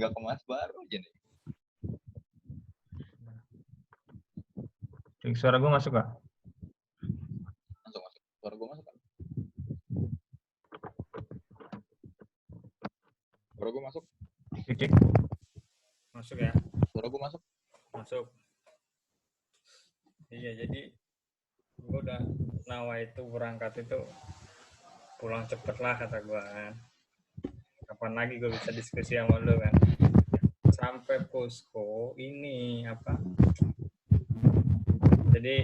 nggak kemas baru aja nih. Cik, suara gue masuk gak? Masuk. Suara gue masuk kan? Suara gue masuk. Cik. Masuk ya? Suara gue masuk. Masuk. Iya, jadi gue udah nawa itu berangkat itu pulang cepet lah kata gue kan. Kapan lagi gue bisa diskusi sama lu kan? Sampai posko ini apa? Jadi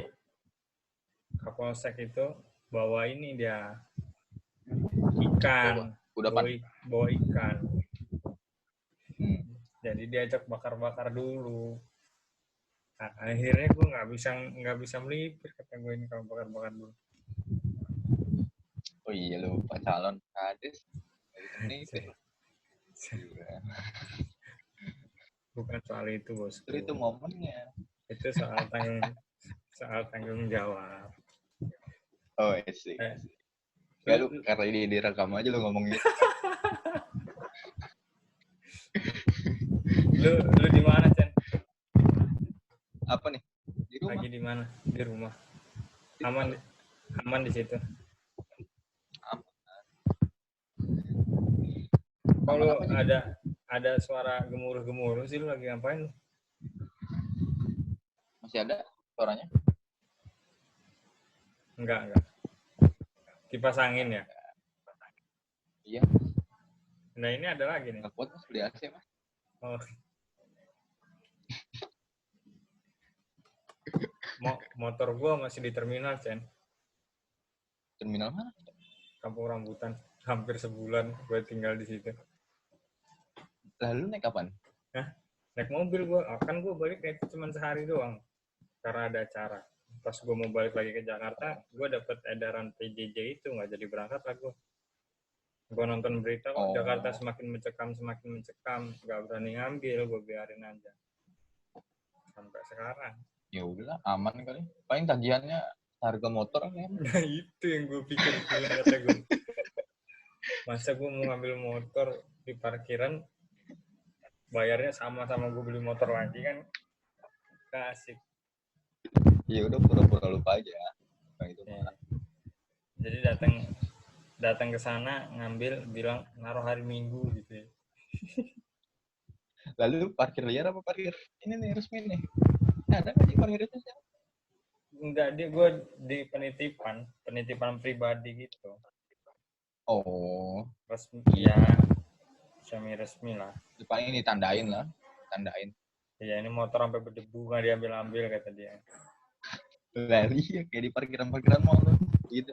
Kapolsek itu bawa ini dia ikan, bawa ikan. Jadi diajak bakar-bakar dulu. Nah, akhirnya gue nggak bisa melipir kata gue ini kalau bakar-bakar dulu. Oh iya lupa calon kades. Bukan soal itu bos. Itu momennya. Itu soal tanggung jawab. Oh sih. Ya lu karena ini direkam aja lu ngomong gitu. Lu di mana, Chen? Apa nih? Di rumah. Lagi di mana? Di rumah. Aman di situ. Kalau ada suara gemuruh-gemuruh sih, lu lagi ngapain? Masih ada suaranya? Enggak. Kipas angin ya? Iya. Nah ini ada lagi nih. Nggak kuat mas, beli AC mas. Oh. Motor gua masih di terminal, Chen. Terminal mana? Kampung Rambutan. Hampir sebulan gue tinggal di situ. Lalu naik kapan? Hah? Naik mobil gue. Kan gue balik itu cuma sehari doang. Karena ada acara. Pas gue mau balik lagi ke Jakarta, gue dapet edaran PJJ itu, nggak jadi berangkat lah gue. Gue nonton berita kok Jakarta semakin mencekam, nggak berani ngambil, gue biarin aja. Sampai sekarang. Ya udah, aman kali. Paling tagihannya harga motor kan. Nah itu yang gue pikir, kata gue. Masa gue mau ngambil motor di parkiran, bayarnya sama gue beli motor lagi kan, asik. Iya udah pura-pura lupa aja. Nah, itu ya. Jadi datang ke sana ngambil, bilang naruh hari Minggu gitu. Lalu parkir liar apa parkir ini nih resmi nih? Ada nggak sih parkir itu? Enggak, gue di penitipan pribadi gitu. Oh. Resmi ya, semi resmi lah. Paling ditandain. Iya ini motor sampai berdebu nggak diambil kata dia. Lari ya kayak di parkiran mall gitu.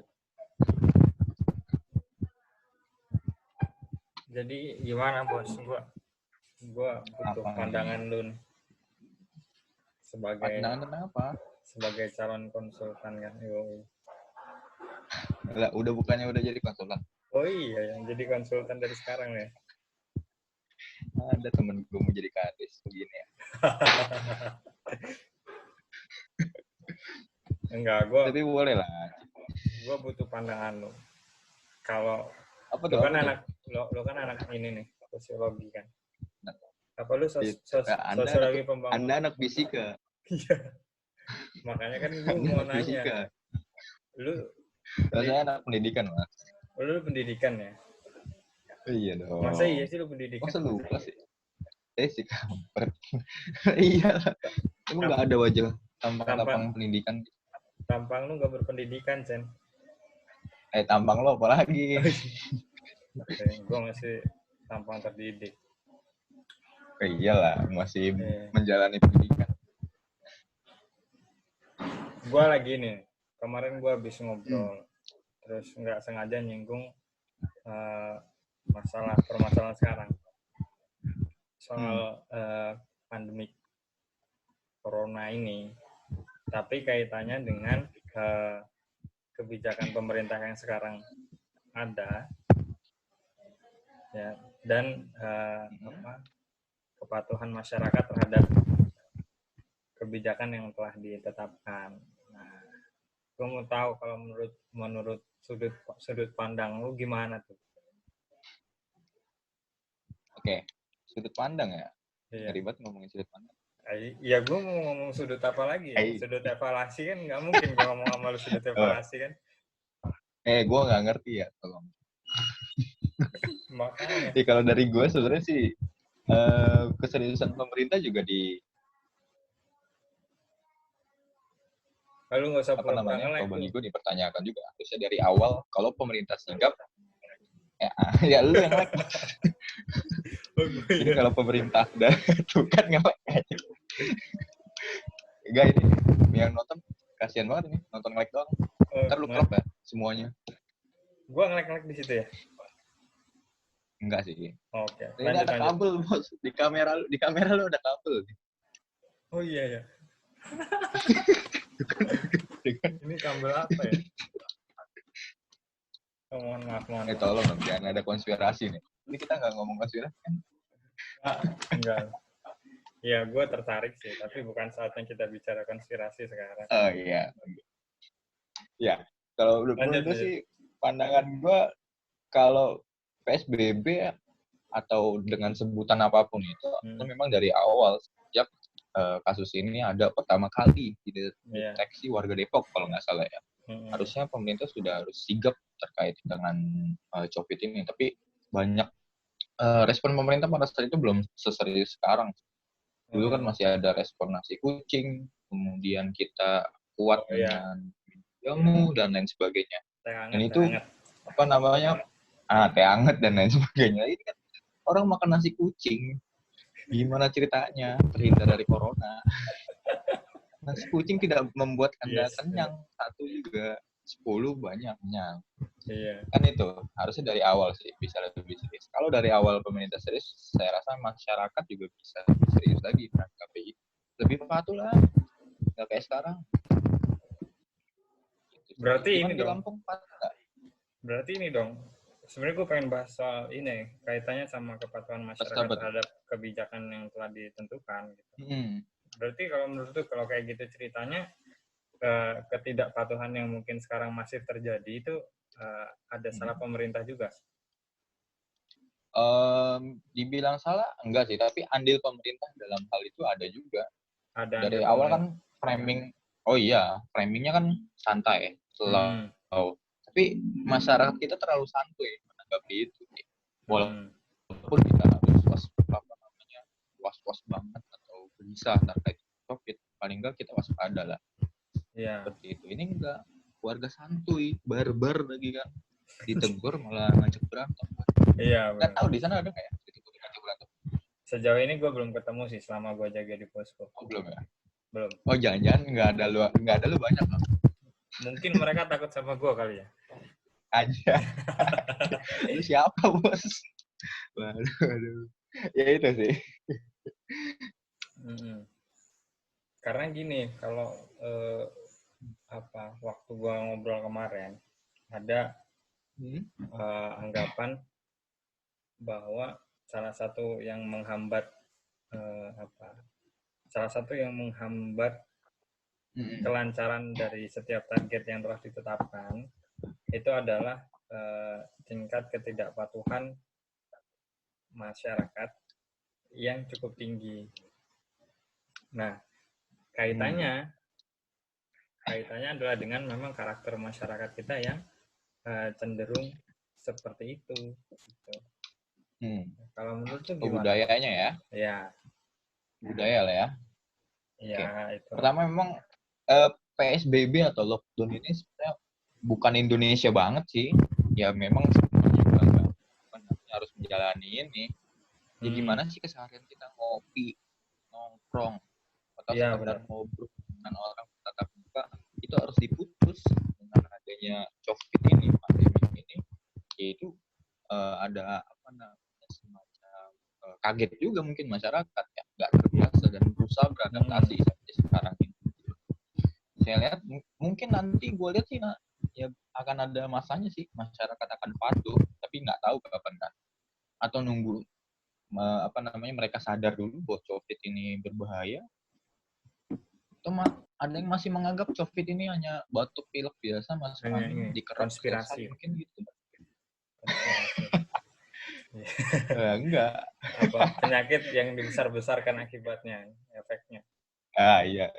Jadi gimana bos? Gua butuh pandangan lu sebagai pandangan tentang apa? Sebagai calon konsultan kan. Lah, udah jadi konsultan. Oh iya, yang jadi konsultan dari sekarang ya. Ada temen gue mau jadi kades begini ya. Enggak, tapi boleh lah. Gue butuh pandangan lo. Kalau apa lo kan anak ini nih, sosiologi kan. Apa lu sosiologi pembangunan? Anda anak fisika. Iya. Makanya kan gue mau nanya. Fisika. Saya anak pendidikan, Mas. Lu pendidikan ya? Iya dong. Masa iya sih lu pendidikan? Masa lupa sih? Sih kampret. Iya. Emang nggak ada wajah tampang pendidikan? Tampang lu nggak berpendidikan, Chen. Tampang lo apa lagi? Gue masih tampang terdidik. Iyalah, masih menjalani pendidikan. Gue lagi nih, kemarin gue habis ngobrol, terus nggak sengaja nyinggung permasalahan sekarang soal pandemik corona ini, tapi kaitannya dengan kebijakan pemerintah yang sekarang ada, ya, dan kepatuhan masyarakat terhadap kebijakan yang telah ditetapkan. Nah, gue mau tahu kalau menurut sudut pandang lu gimana tuh? Oke, sudut pandang ya. Iya. Ribet ngomongin sudut pandang. Iya, gue mau ngomong sudut apa lagi ya? Sudut evaluasi kan nggak mungkin gue ngomong sama lu sudut evaluasi kan. Gue nggak ngerti ya, tolong. Makanya. Kalau dari gue sebenarnya sih keseriusan pemerintah juga Lalu nggak usah apa pura-pura namanya? nge-like Kalau bagi tuh. gue dipertanyakan juga. Harusnya dari awal kalau pemerintah sigap, ya lu yang like. Jadi kalau pemerintah udah tuh kan nge-like aja. Enggak ini yang nonton kasihan banget ini nonton like doang. Ntar lu crop ya semuanya. Gua nge-like di situ ya. Enggak sih. Oke. Ini ada kabel bos di kamera lu ada kabel. Oh iya ya. Ini kabel apa ya? Oh, mohon maaf. Tolong dong, jangan ada konspirasi nih. Ini kita nggak ngomong konspirasi kan? Enggak. Ya, gue tertarik sih, tapi bukan saatnya kita bicara konspirasi sekarang. Oh iya. Ya, kalau menurut gue sih pandangan gue kalau PSBB atau dengan sebutan apapun itu memang dari awal sejak kasus ini ada pertama kali dideteksi warga Depok kalau nggak salah ya. Harusnya pemerintah sudah harus sigap terkait dengan COVID ini, tapi banyak respon pemerintah pada saat itu belum seserius sekarang. Dulu kan masih ada respon nasi kucing, kemudian kita kuat dengan ilmu dan lain sebagainya. Dan itu apa namanya? Teh anget dan lain sebagainya. Ini kan orang makan nasi kucing. Gimana ceritanya terhindar dari corona? Nasi kucing tidak membuat Anda kenyang. Satu juga 10 banyak kenyang. Iya. Kan itu harusnya dari awal sih bisa lebih serius. Kalau dari awal pemerintah serius, saya rasa masyarakat juga bisa serius lagi menanggapi itu. Lebih patuh lah, nggak kayak sekarang. Berarti gimana ini di dong. Lampung patuh nggak? Berarti ini dong. Sebenarnya gue pengen bahas soal ini kaitannya sama kepatuhan masyarakat terhadap kebijakan yang telah ditentukan. Gitu. Berarti kalau menurut tuh kalau kayak gitu ceritanya ketidakpatuhan yang mungkin sekarang masih terjadi itu ada salah pemerintah juga? Dibilang salah enggak sih, tapi andil pemerintah dalam hal itu ada juga. Ada dari awal kan framingnya kan santai, slow. Tapi masyarakat kita terlalu santuy menanggapi itu. Walaupun kita harus was-was banget atau gelisah terkait COVID, paling enggak kita waspada lah. Iya. Seperti itu. Ini enggak, warga santuy, barbar lagi kan. Ditegur malah ngajak berantem. Iya. Nggak tahu di sana ada nggak ya ditegur ngajak berantem? Sejauh ini gue belum ketemu sih selama gue jaga di posko. Oh belum ya? Belum. Oh jangan-jangan nggak ada lu banyak loh. Mungkin mereka takut sama gue kali ya. Aja. Lu siapa bos? Waduh. Ya itu sih. Karena gini, kalau waktu gua ngobrol kemarin ada anggapan bahwa salah satu yang menghambat kelancaran dari setiap target yang telah ditetapkan itu adalah tingkat ketidakpatuhan masyarakat yang cukup tinggi. Nah, kaitannya adalah dengan memang karakter masyarakat kita yang cenderung seperti itu. Gitu. Kalau menurut tuh gimana? Budayanya ya? Ya. Budaya lah ya. Iya, itu. Pertama memang PSBB atau lockdown ini sebenarnya bukan Indonesia banget sih. Ya memang juga harus menjalani ini. Ya gimana sih keseharian kita ngopi, nongkrong, atau sekedar ngobrol dengan orang tatap muka, itu harus diputus dengan adanya COVID ini, pandemi ini. Yaitu ada semacam kaget juga mungkin masyarakat ya, nggak terbiasa dan berusaha beradaptasi sampai sekarang ini. Saya lihat mungkin nanti gue lihat sih ya akan ada masanya sih masyarakat akan patuh, tapi nggak tahu kapan kan, atau nunggu mereka sadar dulu bahwa COVID ini berbahaya. Atau ada yang masih menganggap COVID ini hanya batuk pilek biasa, masuk angin dikerap selesai mungkin gitu. Konspirasi. Enggak. penyakit yang dibesar-besarkan akibatnya, efeknya. Iya.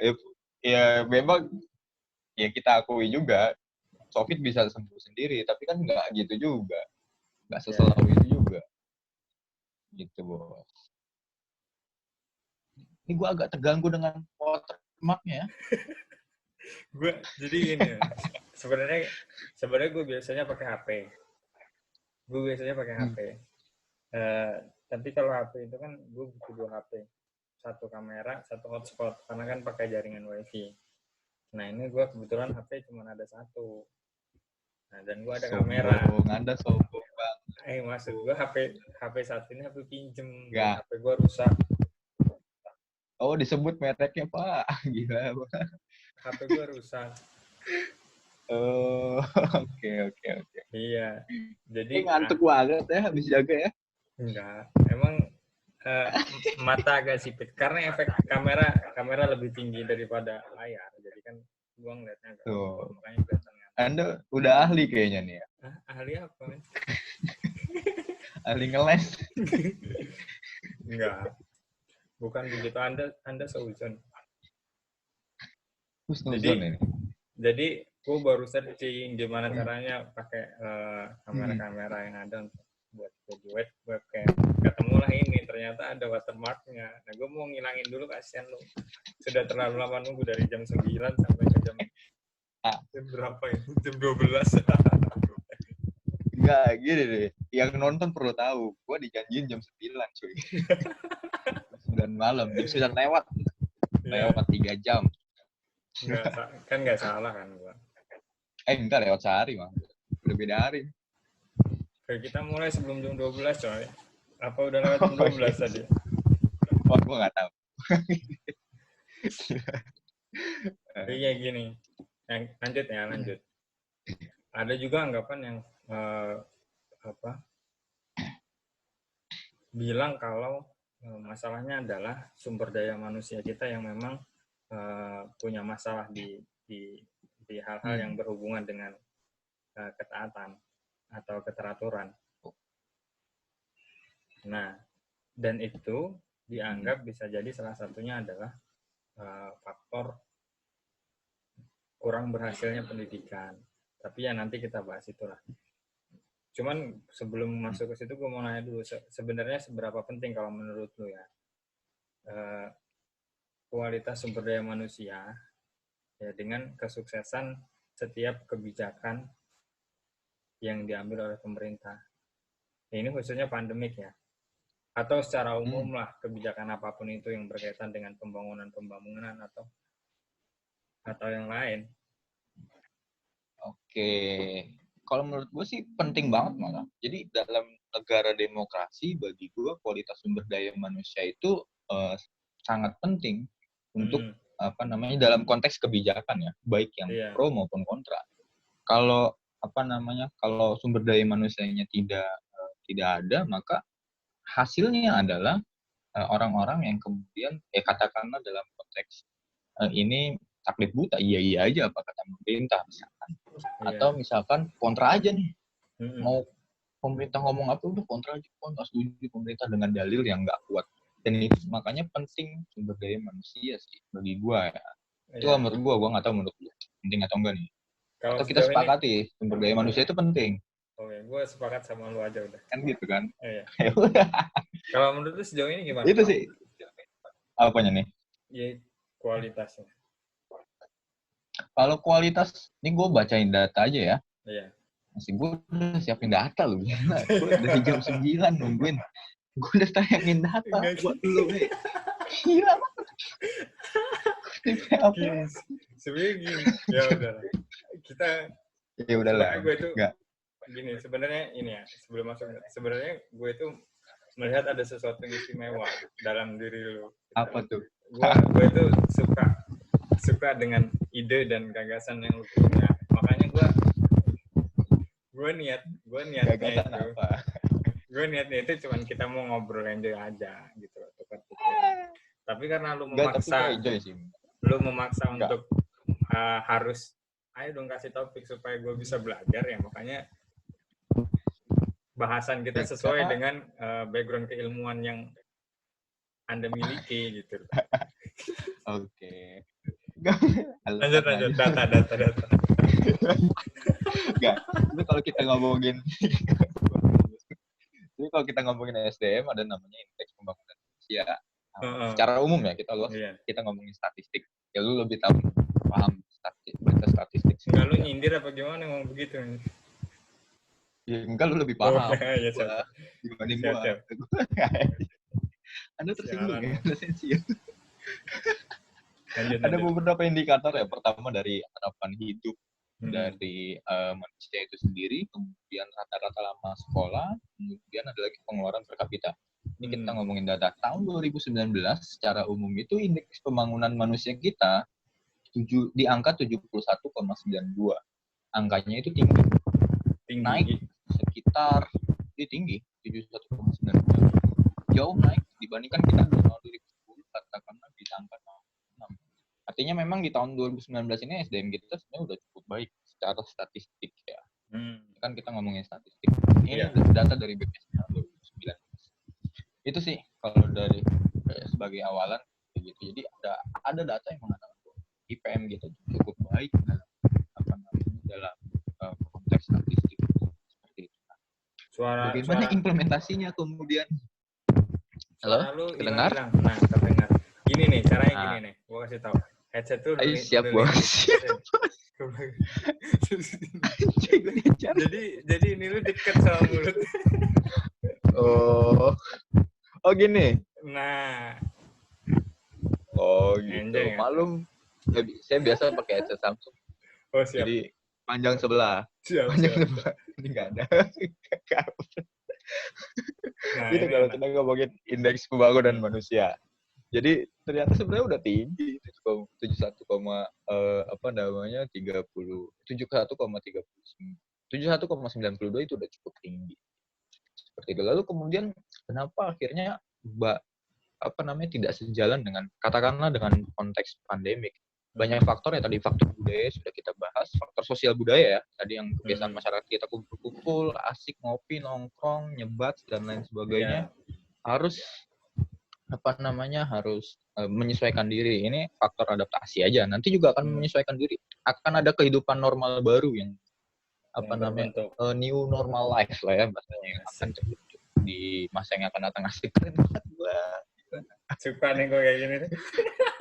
Ya memang ya kita akui juga COVID bisa sembuh sendiri, tapi kan nggak gitu juga. Nggak seselalu itu juga. Gitu, Bos. Ini gue agak terganggu dengan watermark-nya. Gue jadi gini, sebenarnya gue biasanya pakai HP. Tapi kalau HP itu kan gue butuh 2 HP. Satu kamera, satu hotspot. Karena kan pakai jaringan WiFi. Nah ini gue kebetulan HP cuma ada 1. Nah dan gue ada kamera. Anda sombong bang. Maksud gue HP satu ini HP pinjem. Nggak. HP gue rusak. Oh disebut mereknya Pak. Gila Pak. HP gue rusak. Oh, oke. Iya. Jadi ngantuk banget ya habis jaga ya. Enggak. Emang mata agak sipit karena efek kamera lebih tinggi daripada layar. Jadi kan gua ngeliatnya agak makanya kelihatan. Anda udah ahli kayaknya nih ya. Ahli apa, men? Ahli ngeles. Enggak. Bukan begitu. Anda seuzon. Jadi gue baru searching gimana caranya pakai kamera-kamera yang ada untuk buat jadi webcam. Ketemulah ini, ternyata ada watermarknya. Nah, gue mau ngilangin dulu, kasihan lu. Sudah terlalu lama nunggu dari jam 9 sampai ke jam berapa ya? Jam 12. Enggak, gini deh. Yang nonton perlu tahu, gue dijanjiin jam 9, cuy. 9 malam, jam 9 lewat. Lewat 3 jam. Nggak salah kan gua. Enggak, lewat sehari, Bang. Udah beda hari. Kayak kita mulai sebelum jam 12, coy. Apa udah lewat jam 12 tadi? Oh, gua nggak tahu. Iya gini. Lanjut. Ada juga anggapan yang bilang kalau masalahnya adalah sumber daya manusia kita yang memang punya masalah di hal-hal yang berhubungan dengan ketaatan atau keteraturan. Nah, dan itu dianggap bisa jadi salah satunya adalah faktor kurang berhasilnya pendidikan. Tapi ya nanti kita bahas itulah. Cuman sebelum masuk ke situ gue mau nanya dulu, sebenarnya seberapa penting kalau menurut lu ya kualitas sumber daya manusia ya dengan kesuksesan setiap kebijakan yang diambil oleh pemerintah. Ya, ini khususnya pandemik ya. Atau secara umum lah kebijakan apapun itu yang berkaitan dengan pembangunan atau yang lain. Oke. Kalau menurut gue sih penting banget malah. Jadi dalam negara demokrasi bagi gue kualitas sumber daya manusia itu sangat penting untuk dalam konteks kebijakan ya, baik yang pro maupun kontra. Kalau kalau sumber daya manusianya tidak ada, maka hasilnya adalah orang-orang yang kemudian katakanlah dalam konteks ini taklid buta, iya aja apa kata pemerintah misalkan. Atau misalkan kontra aja nih. Mau pemerintah ngomong apa udah kontra aja, nggak setuju pemerintah dengan dalil yang nggak kuat. Dan itu makanya penting sumber daya manusia sih bagi gua ya. Itu menurut gua nggak tahu menurut lu penting atau enggak nih. Atau kita sepakati sumber daya manusia itu penting. Oke, gue sepakat sama lu aja udah. Kan gitu kan? Iya. Kalau menurut lu sejauh ini gimana? Itu sih. Apanya nih? Ya, kualitasnya. Kalau kualitas, ini gue bacain data aja ya. Iya. Masih gue udah siapin data loh. Gue dari jam 9 nungguin. Gue udah tayangin data buat lu nih. Gila banget. Sebenarnya gini. Ya udah. Ya udahlah. Gue itu gini, sebenarnya ini ya, sebelum masuk, sebenarnya gue itu melihat ada sesuatu yang istimewa dalam diri lu. Apa tuh? Gue itu suka dengan ide dan gagasan yang lu punya. Makanya gue niatnya itu. Gue niatnya itu cuman kita mau ngobrol enjoy aja gitu, tukar pikiran. Tapi karena lu memaksa untuk harus ayo dong kasih topik supaya gue bisa belajar ya, makanya bahasan kita sesuai dengan background keilmuan yang Anda miliki gitu. Oke. Lanjut. Data. Enggak. Tapi kalau kita ngomongin SDM ada namanya indeks pembangunan manusia. Secara umum ya kita ngomongin statistik. Ya lu lebih paham statistik. Enggak, lu nyindir apa gimana ngomong begitu? Ya, enggak, lu lebih paham. Ya, dibanding gua. Anda tersinggung ya, ada sensi ya. Ada beberapa indikator ya. Pertama dari harapan hidup dari manusia itu sendiri, kemudian rata-rata lama sekolah, kemudian ada lagi pengeluaran per kapita. Ini kita ngomongin data tahun 2019 secara umum itu indeks pembangunan manusia kita di angka 71,92. Angkanya itu tinggi. Naik sekitar tinggi 71,92. Jauh naik dibandingkan kita di tahun 2010 katakanlah di angka 6. Artinya memang di tahun 2019 ini SDM kita sebenarnya udah cukup baik secara statistik ya. Kan kita ngomongin statistik. Ini data dari BPS tahun 2019. Itu sih kalau dari sebagai awalan gitu. Jadi ada data yang mengatakan IPM gitu cukup baik dalam konteks statistik seperti itu. Bagaimana implementasinya kemudian? Halo, kedengar? Nah, terdengar. Gini nih, caranya gini nih. Gua kasih tahu. Headset tuh siap, Bos. Jadi ini lu deket sama mulut. Oh gini. Nah. Oh gitu. Malum. Saya biasa pakai headset Samsung. Oh siap. Jadi panjang sebelah. Sebelah. Ini nggak ada. Nah, gitu kalau kita ngomongin indeks pembangunan manusia. Jadi ternyata sebenarnya udah tinggi 71,92 itu udah cukup tinggi. Seperti itu. Lalu kemudian kenapa akhirnya tidak sejalan dengan katakanlah dengan konteks pandemik? Banyak faktor ya, tadi faktor budaya sudah kita bahas, faktor sosial budaya ya, tadi yang kebiasaan masyarakat kita kumpul-kumpul, asik ngopi, nongkrong, nyebat dan lain sebagainya. Harus menyesuaikan diri. Ini faktor adaptasi aja. Nanti juga akan menyesuaikan diri. Akan ada kehidupan normal baru yang new normal life lah ya bahasanya yang akan terwujud di masa yang akan datang. Asik keren banget gua. Suka nih gue kayak gini nih.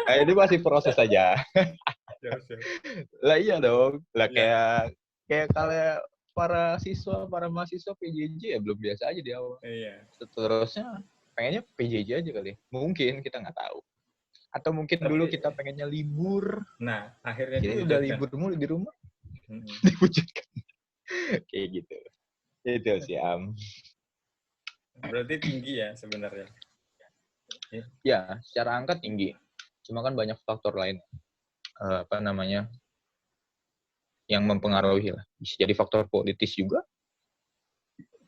Nah, ini masih proses aja. Lah iya dong. Lah kayak kalau para mahasiswa PJJ ya belum biasa aja di awal. Iya. Seterusnya pengennya PJJ aja kali. Mungkin kita nggak tahu. Atau mungkin dulu kita pengennya libur. Nah, akhirnya kita udah libur mulu di rumah. Diwujudkan. Kayak gitu. Itu sih Berarti tinggi ya sebenarnya. Ya, secara angka tinggi. Cuma kan banyak faktor lain. Yang mempengaruhi lah. Bisa jadi faktor politis juga.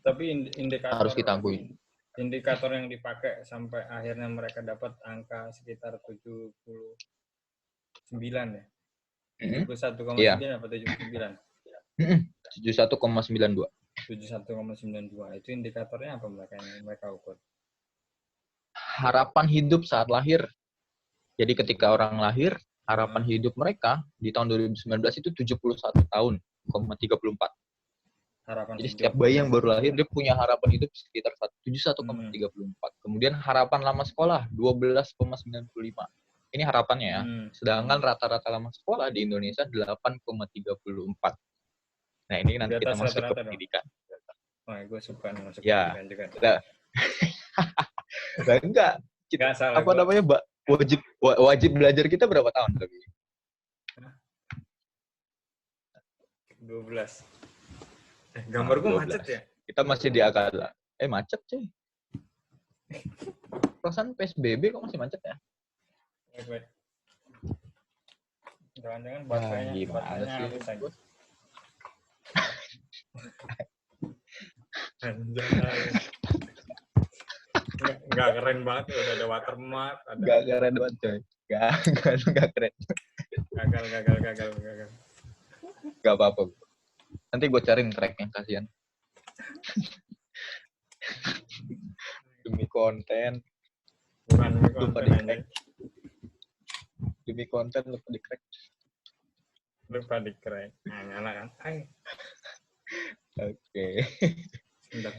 Tapi indikator harus kita akui. Indikator yang dipakai sampai akhirnya mereka dapat angka sekitar 79 ya. 71,9 apa 79? 71,92. 71,92. Itu indikatornya apa mereka ukur? Harapan hidup saat lahir. Jadi ketika orang lahir, harapan hidup mereka di tahun 2019 itu 71 tahun, 34. Jadi setiap bayi yang baru lahir, dia punya harapan hidup sekitar 71,34. Kemudian harapan lama sekolah, 12,95. Ini harapannya ya. Sedangkan rata-rata lama sekolah di Indonesia 8,34. Nah, ini nanti kita masuk ke pendidikan. Wah, gue suka masuk ke ya. pendidikan juga. Nah, enggak. Wajib belajar kita berapa tahun lebih? 12. Gambar gue macet ya? Kita masih di akal. Macet cuy. Perasaan PSBB kok masih macet ya? Baik. Jangan-jangan baterainya habis aja. Nggak keren banget, udah ada watermark. Nggak keren banget coy. Nggak keren. Gagal. Nggak apa-apa. Nanti gue cariin tracknya, kasihan. konten. Bukan demi Lupa konten aja. di-crack. Demi konten lupa di-crack. Lupa di-crack. Nah, nyala kan. Hai. Oke. Sebentar.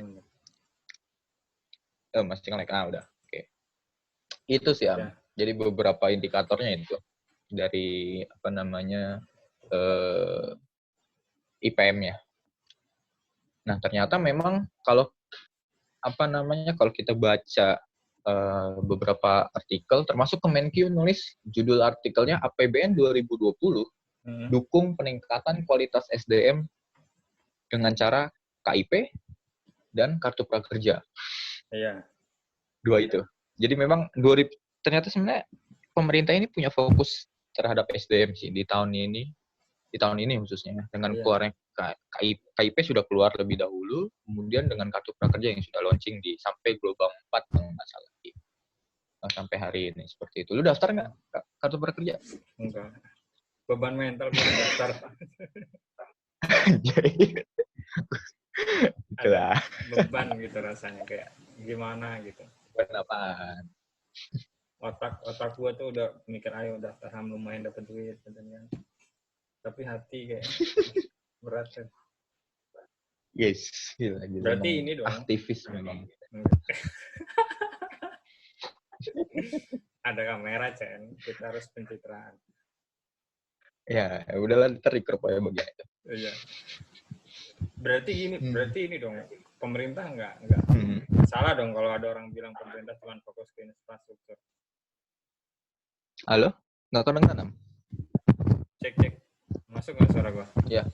Masih nge-lag. Udah. Oke. Itu sih, Am. Ya. Jadi beberapa indikatornya itu. Dari, IPM-nya. Nah, ternyata memang kalau kalau kita baca beberapa artikel, termasuk Kemenkyu nulis judul artikelnya APBN 2020 dukung peningkatan kualitas SDM dengan cara KIP dan kartu prakerja. Iya. Dua itu. Jadi memang ternyata sebenarnya pemerintah ini punya fokus terhadap SDM sih di tahun ini khususnya dengan keluarnya KIP sudah keluar lebih dahulu, kemudian dengan kartu prakerja yang sudah launching sampai gelombang 4 kalau nggak salah sampai hari ini seperti itu. Lu daftar nggak kartu prakerja? Enggak. Beban mental gue daftar. Ada beban gitu rasanya, kayak gimana gitu. Beban apaan? Otak gue tuh udah mikir ayo daftar HAM lumayan dapat duit gitu kan. Tapi hati kayak berat kan. Yes, gila. Berarti ini dong. Aktivis memang. Ada kamera, Cen. Kita harus pencitraan. Ya, udahlah ntar record aja bagian itu. Iya. Berarti ini dong. Pemerintah nggak salah dong kalau ada orang bilang pemerintah cuma fokus ke infrastruktur. Halo? Nggak kedengeran? Cek. Masuk nggak suara gua? Iya.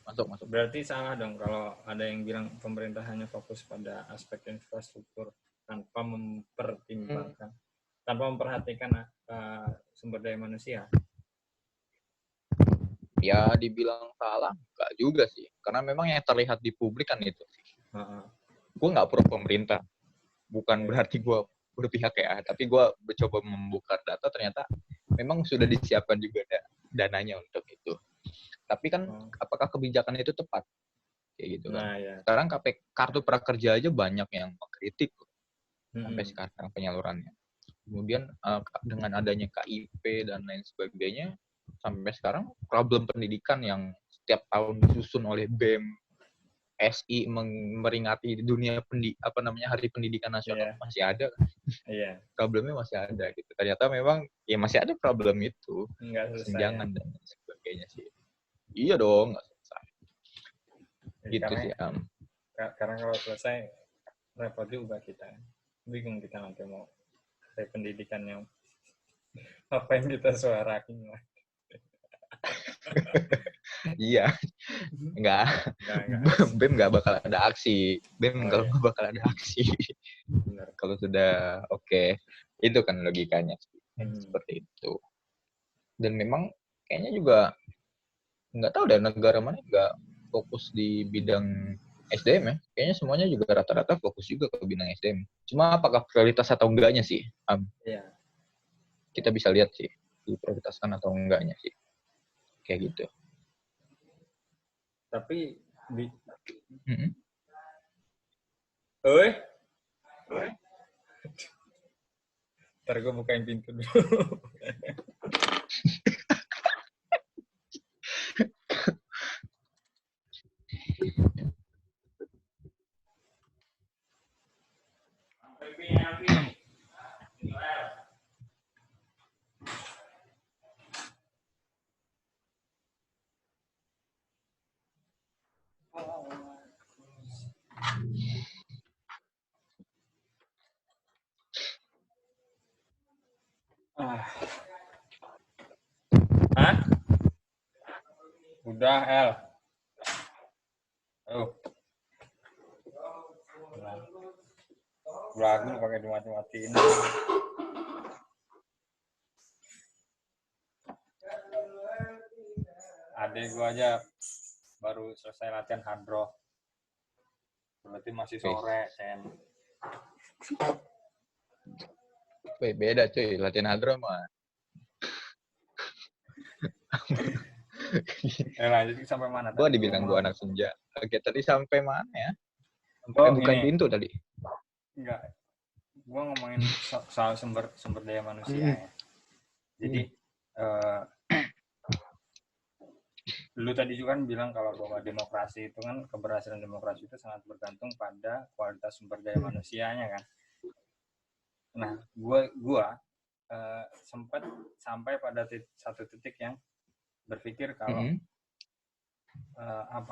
Masuk. Berarti salah dong kalau ada yang bilang pemerintah hanya fokus pada aspek infrastruktur tanpa mempertimbangkan, tanpa memperhatikan sumber daya manusia. Ya, dibilang salah, enggak juga sih. Karena memang yang terlihat di publik kan itu. Gue nggak pro pemerintah. Bukan berarti gue berpihak ya, tapi gue mencoba membuka data, ternyata memang sudah disiapkan juga dananya untuk itu. Tapi kan, apakah kebijakan itu tepat? Kayak gitu kan. Nah, ya. Sekarang kartu prakerja aja banyak yang mengkritik sampai sekarang penyalurannya. Kemudian dengan adanya KIP dan lain sebagainya, sampai sekarang problem pendidikan yang setiap tahun disusun oleh BEM, SI memperingati dunia Hari Pendidikan Nasional masih ada. Iya. Problemnya masih ada gitu. Ternyata memang ya masih ada problem itu. Kesenjangan dan sebagainya sih. Iya dong, nggak selesai. Gitu sih, Am. Karena kalau selesai repot juga kita. Bingung kita nanti mau kayak pendidikan yang apa yang kita suarain lah. Iya, enggak. BEM nggak bakal ada aksi. Nggak bakal ada aksi. Kalau sudah oke. Itu kan logikanya seperti itu. Dan memang kayaknya juga nggak tahu deh negara mana nggak fokus di bidang SDM ya. Kayaknya semuanya juga rata-rata fokus juga ke bidang SDM. Cuma apakah prioritas atau enggaknya sih? Iya. Kita bisa lihat sih diprioritaskan atau enggaknya sih. Kayak gitu. Tapi Oi. Ntar gue bukain pintu dulu. Hah? Udah, El. Lagu pakai dimati-matiin. Adek gue aja baru selesai latihan hadroh. Berarti masih sore, Sen. Beda cuy, latihan hadroh mah. Lanjut sampai mana? Gua dibilang gua anak senja. Oke, tadi sampai mana ya? Sampai bukain pintu tadi. Enggak. gue ngomongin soal sumber daya manusia ya. Jadi lu tadi juga kan bilang kalau bahwa demokrasi itu kan, keberhasilan demokrasi itu sangat bergantung pada kualitas sumber daya manusianya kan. Nah, gua sempat sampai pada satu titik yang berpikir kalau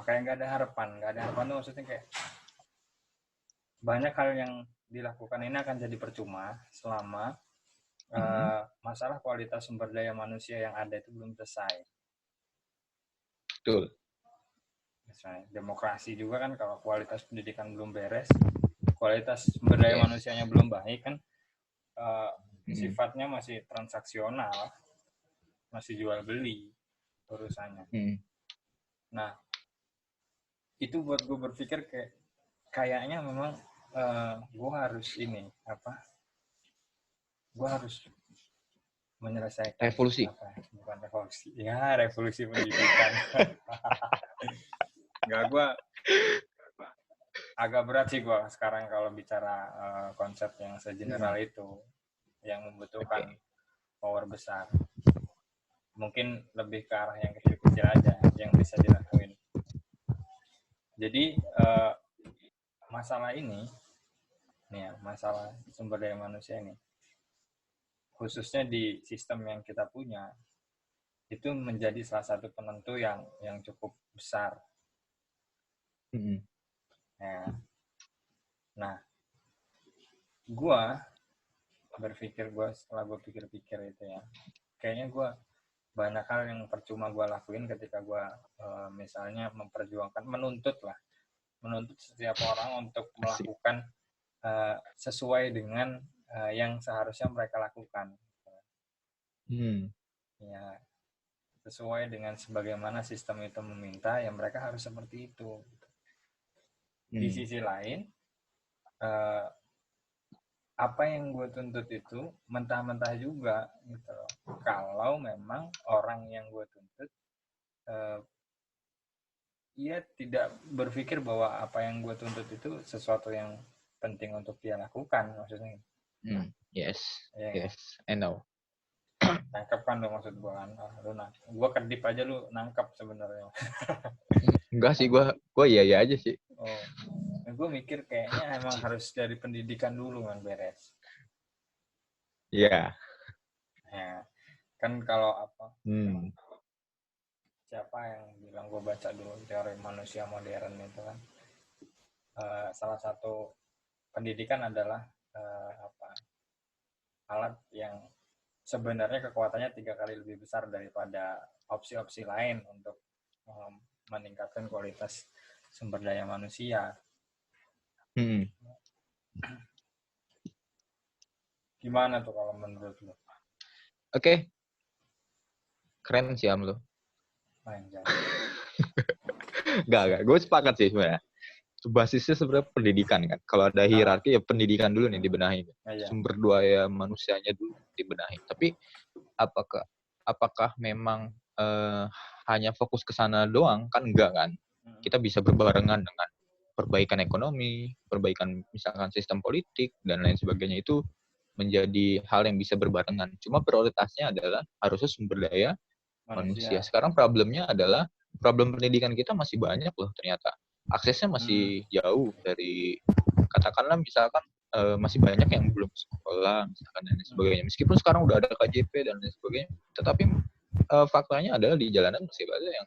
kayak nggak ada harapan tuh maksudnya kayak banyak hal yang dilakukan ini akan jadi percuma selama masalah kualitas sumber daya manusia yang ada itu belum selesai. Betul. Misalnya demokrasi juga kan, kalau kualitas pendidikan belum beres, kualitas sumber daya manusianya belum baik kan, sifatnya masih transaksional, masih jual beli urusannya. Nah, itu buat gue berpikir kayaknya memang gue harus gue harus menyelesaikan revolusi. Bukan revolusi, ya revolusi pendidikan. Enggak, gue agak berat sih gue sekarang kalau bicara konsep yang segeneral itu, yang membutuhkan power besar. Mungkin lebih ke arah yang kecil-kecil aja yang bisa dilakuin. Jadi masalah ini nih ya, masalah sumber daya manusia ini, khususnya di sistem yang kita punya, itu menjadi salah satu penentu yang cukup besar. Ya. Nah, setelah gue pikir-pikir itu ya, kayaknya gue banyak hal yang percuma gue lakuin ketika gue misalnya memperjuangkan, menuntut setiap orang untuk melakukan sesuai dengan yang seharusnya mereka lakukan. Ya, sesuai dengan sebagaimana sistem itu meminta, ya mereka harus seperti itu. Di sisi lain, apa yang gue tuntut itu mentah-mentah juga gitu loh. Kalau memang orang yang gue tuntut ia tidak berpikir bahwa apa yang gue tuntut itu sesuatu yang penting untuk dia lakukan, maksudnya. Yes, I know. Nangkep kan lo maksud gue kan? Gue kedip aja lu nangkep sebenarnya. Enggak sih, gue iya aja sih. Gue mikir kayaknya emang harus dari pendidikan dulu kan beres. Iya. Ya, kan kalau siapa yang bilang, gue baca dulu teori manusia modern itu kan, salah satu pendidikan adalah alat yang sebenarnya kekuatannya 3 kali lebih besar daripada opsi-opsi lain untuk meningkatkan kualitas sumber daya manusia. Gimana tuh kalau menurut lo? Oke. Keren sih Am lo. Enggak. Gue sepakat sih sebenarnya. Basisnya sebenarnya pendidikan kan. Kalau ada hierarki ya pendidikan dulu nih dibenahi. Sumber daya manusianya dulu dibenahi. Tapi apakah memang hanya fokus ke sana doang? Kan enggak kan. Kita bisa berbarengan dengan perbaikan ekonomi, perbaikan misalkan sistem politik dan lain sebagainya, itu menjadi hal yang bisa berbarengan. Cuma prioritasnya adalah harusnya sumber daya manusia. Sekarang problemnya adalah problem pendidikan kita masih banyak loh ternyata. Aksesnya masih jauh dari, katakanlah misalkan masih banyak yang belum sekolah misalkan dan lain sebagainya. Meskipun sekarang udah ada KJP dan lain sebagainya, tetapi faktanya adalah di jalanan masih banyak yang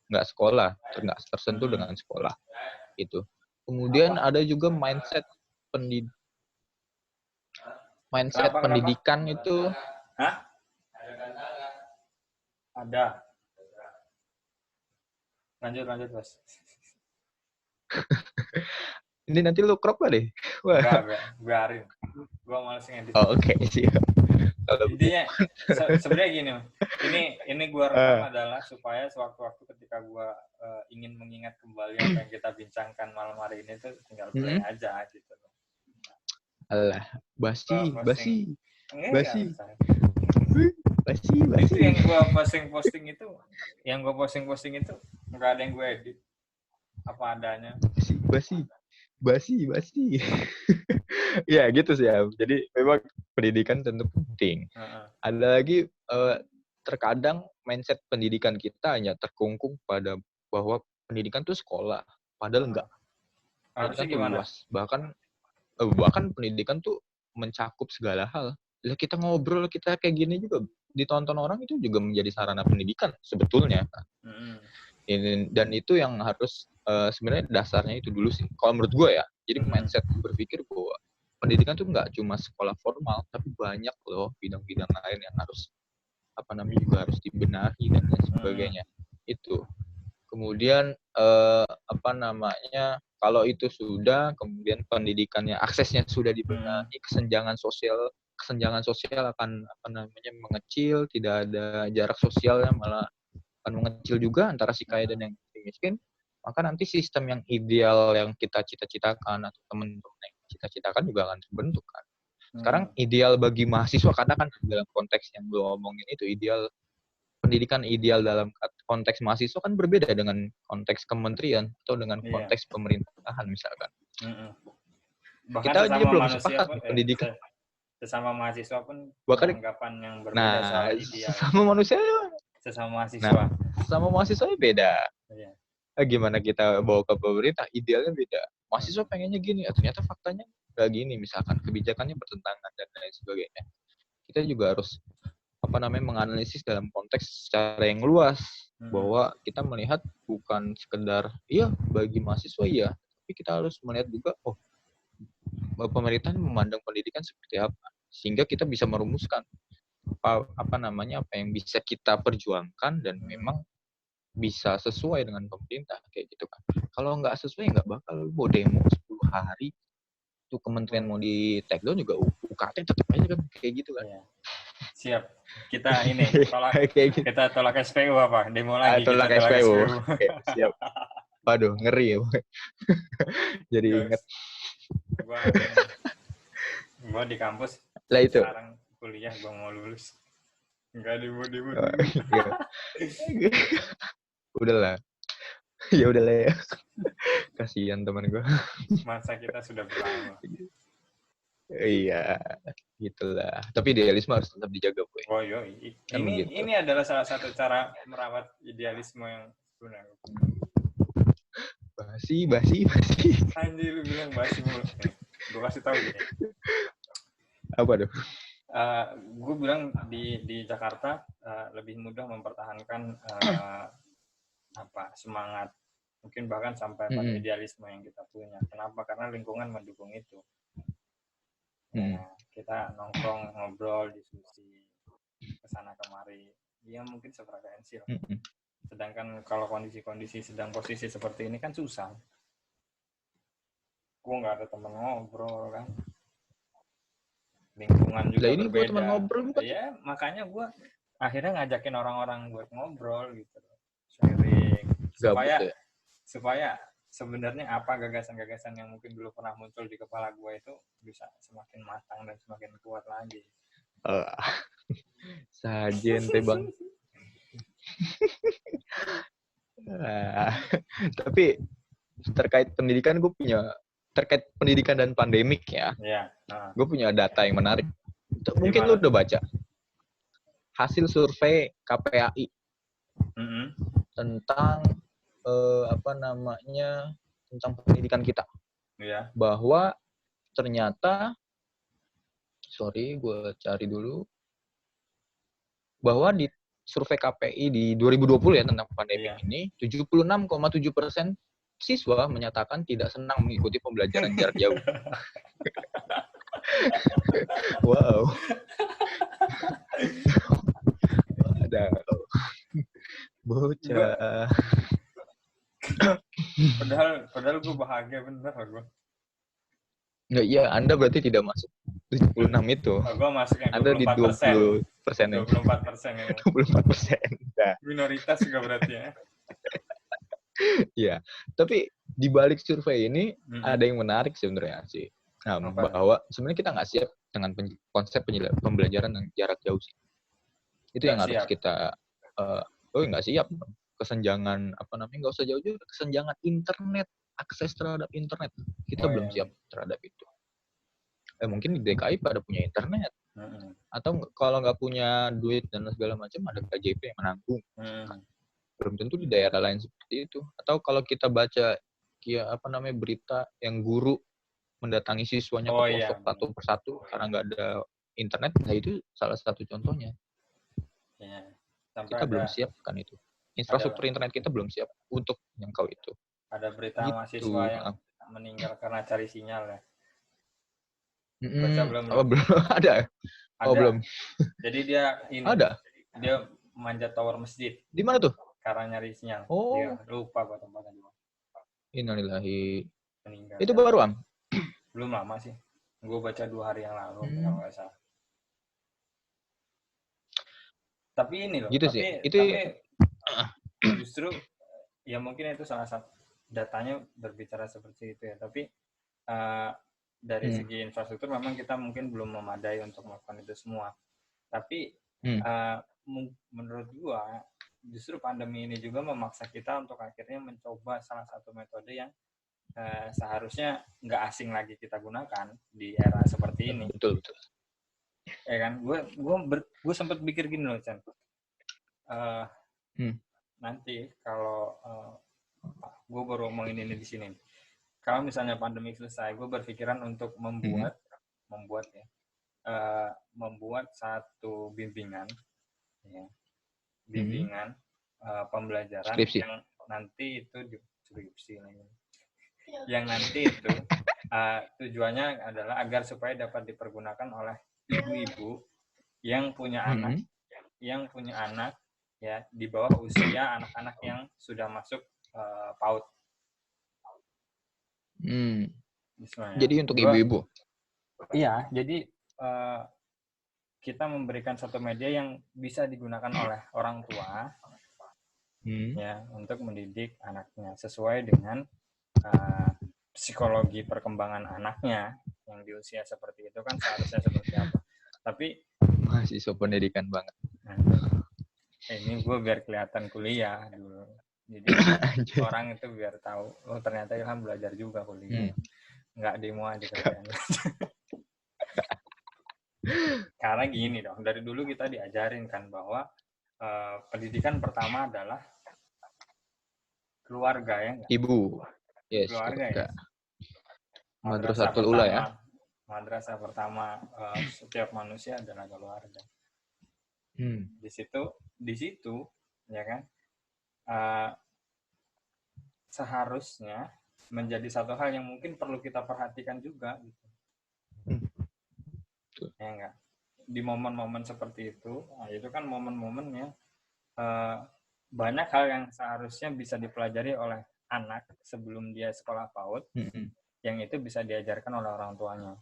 nggak sekolah, nggak tersentuh dengan sekolah itu. Kemudian ada juga mindset pendidikan itu. Ada. Lanjut Bos. Ini nanti lu crop gak deh? Enggak, biarin. Gua males ngedit. Oke, siap. Intinya sebenarnya gini, ini gua rekam adalah supaya sewaktu-waktu ketika gua ingin mengingat kembali apa yang kita bincangkan malam hari ini tuh tinggal play aja gitu. Alah, basi. Itu yang gue posting itu nggak ada yang gue edit, apa adanya. Basi. basi. Ya gitu sih ya. Jadi memang pendidikan tentu penting. Heeh. Ada lagi terkadang mindset pendidikan kita hanya terkungkung pada bahwa pendidikan tuh sekolah, padahal Heeh. enggak. Harusnya Pendidikan tuh gimana? luas. Bahkan pendidikan tuh mencakup segala hal. Lah kita ngobrol, kita kayak gini juga ditonton orang itu juga menjadi sarana pendidikan sebetulnya. Mm-mm. Dan itu yang harus sebenarnya dasarnya itu dulu sih. Kalau menurut gue ya, jadi Mm-mm. mindset berpikir bahwa pendidikan tuh nggak cuma sekolah formal, tapi banyak loh bidang-bidang lain yang harus juga harus dibenahi dan lain sebagainya. Itu. Kemudian kalau itu sudah, kemudian pendidikannya aksesnya sudah dibenahi, kesenjangan sosial akan mengecil, tidak ada jarak sosialnya, malah akan mengecil juga antara si kaya dan yang miskin. Maka nanti sistem yang ideal yang kita cita-citakan atau teman-teman yang cita-citakan juga akan terbentuk kan. Sekarang ideal bagi mahasiswa, karena kan dalam konteks yang lo omongin itu pendidikan ideal dalam konteks mahasiswa kan berbeda dengan konteks kementerian atau dengan konteks pemerintahan misalkan. Bahkan Kita aja sesama belum manusia sepakat pun, nih pendidikan. sesama mahasiswa pun Bahkan, punya anggapan yang berbeda soal ideal. sesama manusia, Sesama mahasiswa. Sesama mahasiswa beda. Iya. Gimana kita bawa ke pemerintah, idealnya beda. Mahasiswa pengennya gini, ternyata faktanya nggak gini, misalkan kebijakannya bertentangan dan lain sebagainya. Kita juga harus menganalisis dalam konteks secara yang luas, bahwa kita melihat bukan sekedar bagi mahasiswa tapi kita harus melihat juga pemerintah memandang pendidikan seperti apa, sehingga kita bisa merumuskan apa yang bisa kita perjuangkan dan memang bisa sesuai dengan pemerintah kayak gitu kan. Kalau nggak sesuai nggak bakal mau demo 10 hari tuh kementerian mau di take down juga UKT tetap aja kan kayak gitu kan. Iya. Siap. Kita ini kita tolak SPU apa? Demo lagi tolak kita tolak SPU. SPU. Siap. Waduh, ngeri ya. Jadi ingat. Gua di kampus lah itu. Sekarang kuliah gua mau lulus. Enggak demo dulu. Udahlah. Ya udahlah ya. Kasihan teman gua. Masa kita sudah berlama. Iya, gitulah. Tapi idealisme harus tetap dijaga, boy. Oh iya, ini adalah salah satu cara merawat idealisme yang sebenarnya. Basi. Anjir, lu bilang basi mulu. Gue kasih tahu gini. Apa tuh? Gue bilang di Jakarta lebih mudah mempertahankan semangat, mungkin bahkan sampai pada idealisme yang kita punya. Kenapa? Karena lingkungan mendukung itu. Kita nongkrong, ngobrol, diskusi kesana kemari, dia mungkin sefrekuensi lah. Sedangkan kalau kondisi sedang posisi seperti ini kan susah. Gue nggak ada teman ngobrol kan, lingkungan juga ini berbeda. Teman ngobrol bukan? Ya makanya gue akhirnya ngajakin orang-orang buat ngobrol gitu, sharing supaya sebenarnya apa gagasan-gagasan yang mungkin dulu pernah muncul di kepala gue itu bisa semakin matang dan semakin kuat lagi. Sajen teh bang. Tapi terkait pendidikan terkait pendidikan dan pandemik ya. Gue punya data yang menarik. Mungkin lu udah baca hasil survei KPAI tentang tentang pendidikan kita. Bahwa ternyata gue cari dulu, bahwa di survei KPI di 2020 ya tentang pandemi ini, 76,7% siswa menyatakan tidak senang mengikuti pembelajaran jarak jauh. Wow. Ada bocah. Padahal gue bahagia bener gue. Nggak, iya, Anda berarti tidak masuk 76 itu. Gue masuk yang 24%. Anda di 20%. 24%. Nah. Minoritas juga berarti ya. Iya, tapi di balik survei ini ada yang menarik sebenarnya sih. Bahwa sebenarnya kita nggak siap dengan konsep pembelajaran yang jarak jauh sih. Itu yang harus kita nggak siap. Kesenjangan nggak usah jauh-jauh, kesenjangan internet akses terhadap internet. Kita belum siap terhadap itu. Mungkin di DKI pada punya internet. Atau kalau nggak punya duit dan segala macam, ada KJP yang menanggung. Belum tentu di daerah lain seperti itu. Atau kalau kita baca berita yang guru mendatangi siswanya ke pelosok satu persatu karena nggak ada internet, nah itu salah satu contohnya. Kita belum siap kan itu. Infrastruktur internet kita belum siap untuk menjangkau itu. Ada berita gitu. Mahasiswa yang meninggal karena cari sinyal ya. Baca belum? Ada. Oh belum. Jadi dia dia manjat tower masjid. Di mana tuh? Karena nyari sinyal. Oh. Dia lupa kok tempatnya. Innalillahi. Meninggal. Itu baru Am? Belum lama sih. Gue baca 2 hari yang lalu kalau nggak salah. Tapi ini loh. Gitu tapi, sih. Itu justru ya mungkin itu salah satu datanya berbicara seperti itu ya. Tapi dari segi infrastruktur memang kita mungkin belum memadai untuk melakukan itu semua. Tapi menurut gua justru pandemi ini juga memaksa kita untuk akhirnya mencoba salah satu metode yang seharusnya nggak asing lagi kita gunakan di era seperti ini. Betul. Ya kan, gue sempat pikir gini loh, Chan. Nanti kalau gue baru ngomongin ini di sini. Kalau misalnya pandemi selesai, gue berpikiran untuk membuat satu bimbingan pembelajaran skripsi. Yang nanti itu tujuannya adalah agar supaya dapat dipergunakan oleh ibu-ibu yang punya anak ya di bawah usia anak-anak yang sudah masuk PAUD. Jadi untuk ibu-ibu. Iya, jadi kita memberikan satu media yang bisa digunakan oleh orang tua ya untuk mendidik anaknya sesuai dengan psikologi perkembangan anaknya yang di usia seperti itu kan seharusnya seperti apa. Tapi mahasiswa pendidikan banget. Ini gue biar kelihatan kuliah dulu. Jadi orang itu biar tahu, oh ternyata Ilham belajar juga kuliah. Nggak demo aja kerjaan. Karena gini dong, dari dulu kita diajarin kan bahwa pendidikan pertama adalah keluarga ya. Ibu. Yes, keluarga. Ya. Madrasatul Ula ya. Madrasah pertama setiap manusia adalah keluarga. Di situ ya kan seharusnya menjadi satu hal yang mungkin perlu kita perhatikan juga gitu. Ya enggak? Di momen-momen seperti itu, itu kan momen-momennya banyak hal yang seharusnya bisa dipelajari oleh anak sebelum dia sekolah PAUD, yang itu bisa diajarkan oleh orang tuanya.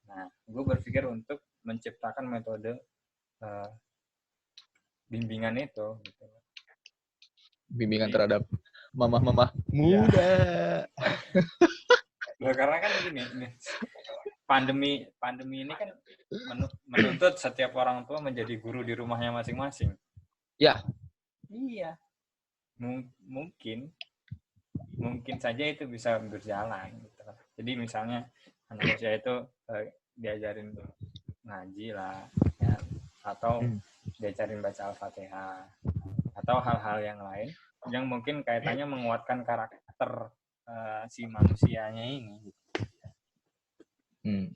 Nah, gue berpikir untuk menciptakan metode bimbingan itu. Gitu. Bimbingan terhadap mamah-mamah muda. Ya. Karena kan begini, pandemi ini kan menuntut setiap orang tua menjadi guru di rumahnya masing-masing. Ya. Iya. Mungkin saja itu bisa berjalan. Gitu. Jadi misalnya anak usia itu diajarin ngaji lah, ya, atau diajarin baca Al-Fatihah, atau hal-hal yang lain yang mungkin kaitannya menguatkan karakter si manusianya ini.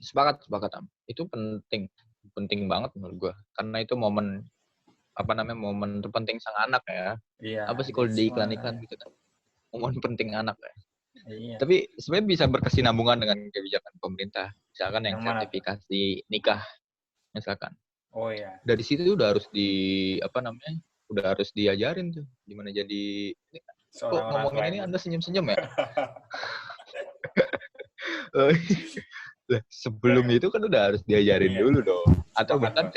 Sepakat Am. Itu penting banget menurut gue, karena itu momen terpenting sang anak ya. Iya. Apa sih kalau di iklan-iklan gitu kan? Momen penting anak ya. Iya. Tapi sebenarnya bisa berkesinambungan dengan kebijakan pemerintah, misalkan yang sertifikasi nikah, misalkan. Oh iya. Dari situ udah harus diajarin tuh gimana jadi. Kok ngomongin ini Anda senyum-senyum ya? Sebelum itu kan udah harus diajarin dulu dong. Atau bahkan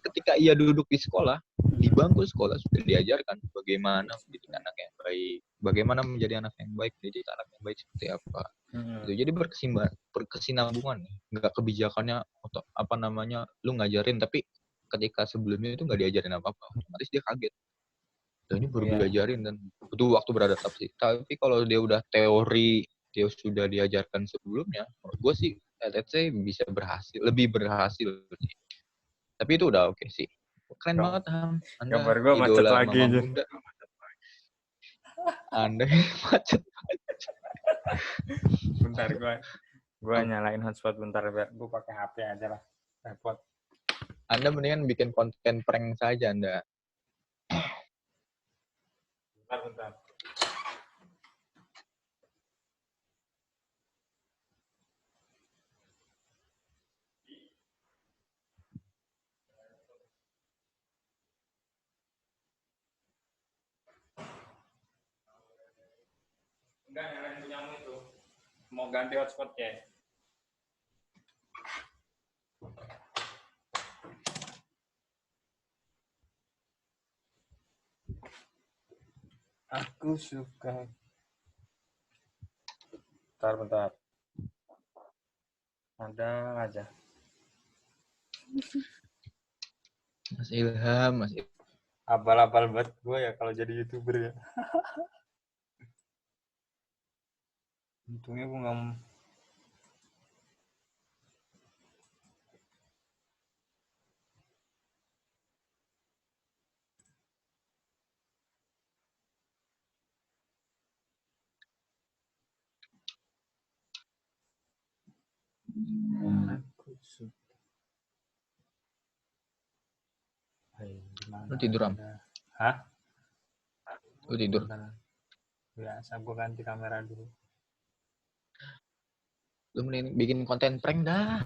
ketika ia duduk di sekolah, di bangku sekolah sudah diajarkan bagaimana mendidik anak yang baik, bagaimana menjadi anak yang baik, mendidik anak yang baik seperti apa. Jadi berkesinambungan. Nggak kebijakannya lu ngajarin tapi ketika sebelumnya itu nggak diajarin apa-apa, otomatis dia kaget. Dan ini baru Iya. diajarin dan butuh waktu beradaptasi. Tapi kalau dia udah teori, dia sudah diajarkan sebelumnya, menurut gue sih let's say bisa berhasil, lebih berhasil sih. Tapi itu udah oke sih. Keren banget Ham. Anda Gambar gue macet idola lagi mama aja. muda. Anda macet. Bentar gue nyalain hotspot bentar biar gue pakai HP aja lah. Repot. Anda mendingan bikin konten prank saja Anda. Bentar. Enggak, nyalain punyamu itu. Mau ganti hotspot ya? Aku suka. Bentar. Ada aja. Mas Ilham, Mas Ilham. Abal-abal buat gue ya kalau jadi YouTuber ya. Untungnya gue nggak mau. Aku suka. Lu tidur, Am? Hah? Lu tidur. Biasa gue ganti kamera dulu. Lu mending bikin konten prank dah.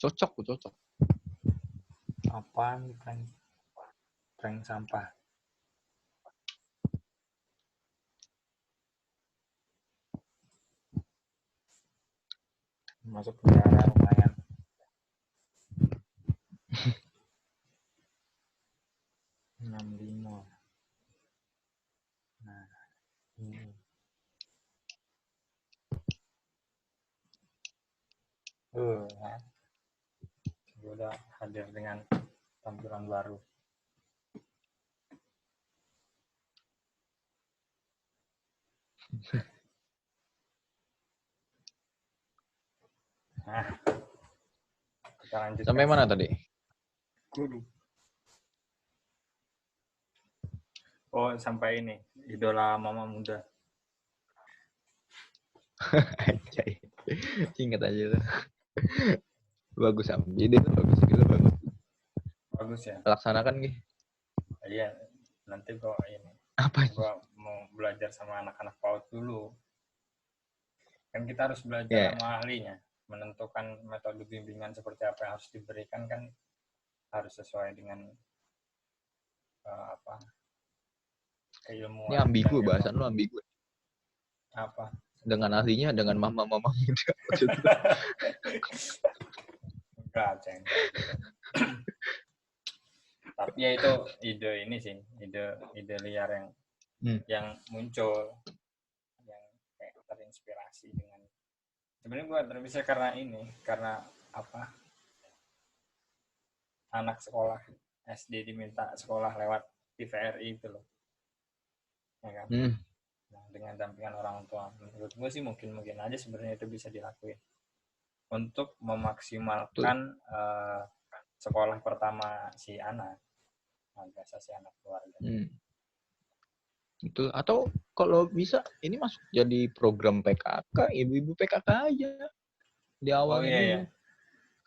Cocok. Apaan prank sampah? Masuk penjara lumayan. $65. Nah, ini. Ya. Gue udah hadir dengan tampilan baru. Nah, kita lanjut. Sampai mana tadi? Kudu. Oh, sampai ini. Idola mama muda. Ingat aja tuh. Bagus Am. Jadi itu bagus. Bagus ya. Laksanakan gitu. Iya, nanti gue ini. Apa? Gue mau belajar sama anak-anak PAUD dulu. Kan kita harus belajar sama ahlinya. Menentukan metode bimbingan seperti apa yang harus diberikan kan harus sesuai dengan keilmuan. Ini ambigu, bahasan lu ambigu. Apa? Dengan ahlinya, dengan mama-mama muda. Enggak, Ceng. Tapi ya itu ide ini sih, ide liar yang muncul, yang kayak terinspirasi dengan. Sebenarnya gue terbiasa karena apa? Anak sekolah SD diminta sekolah lewat TVRI itu loh, ya kan? Nah, dengan dampingan orang tua, menurut gue sih mungkin aja sebenarnya itu bisa dilakuin untuk memaksimalkan sekolah pertama si anak, biasa si anak keluarga. Itu atau kalau bisa ini masuk jadi program PKK, ibu-ibu PKK aja di awalnya dulu. Iya.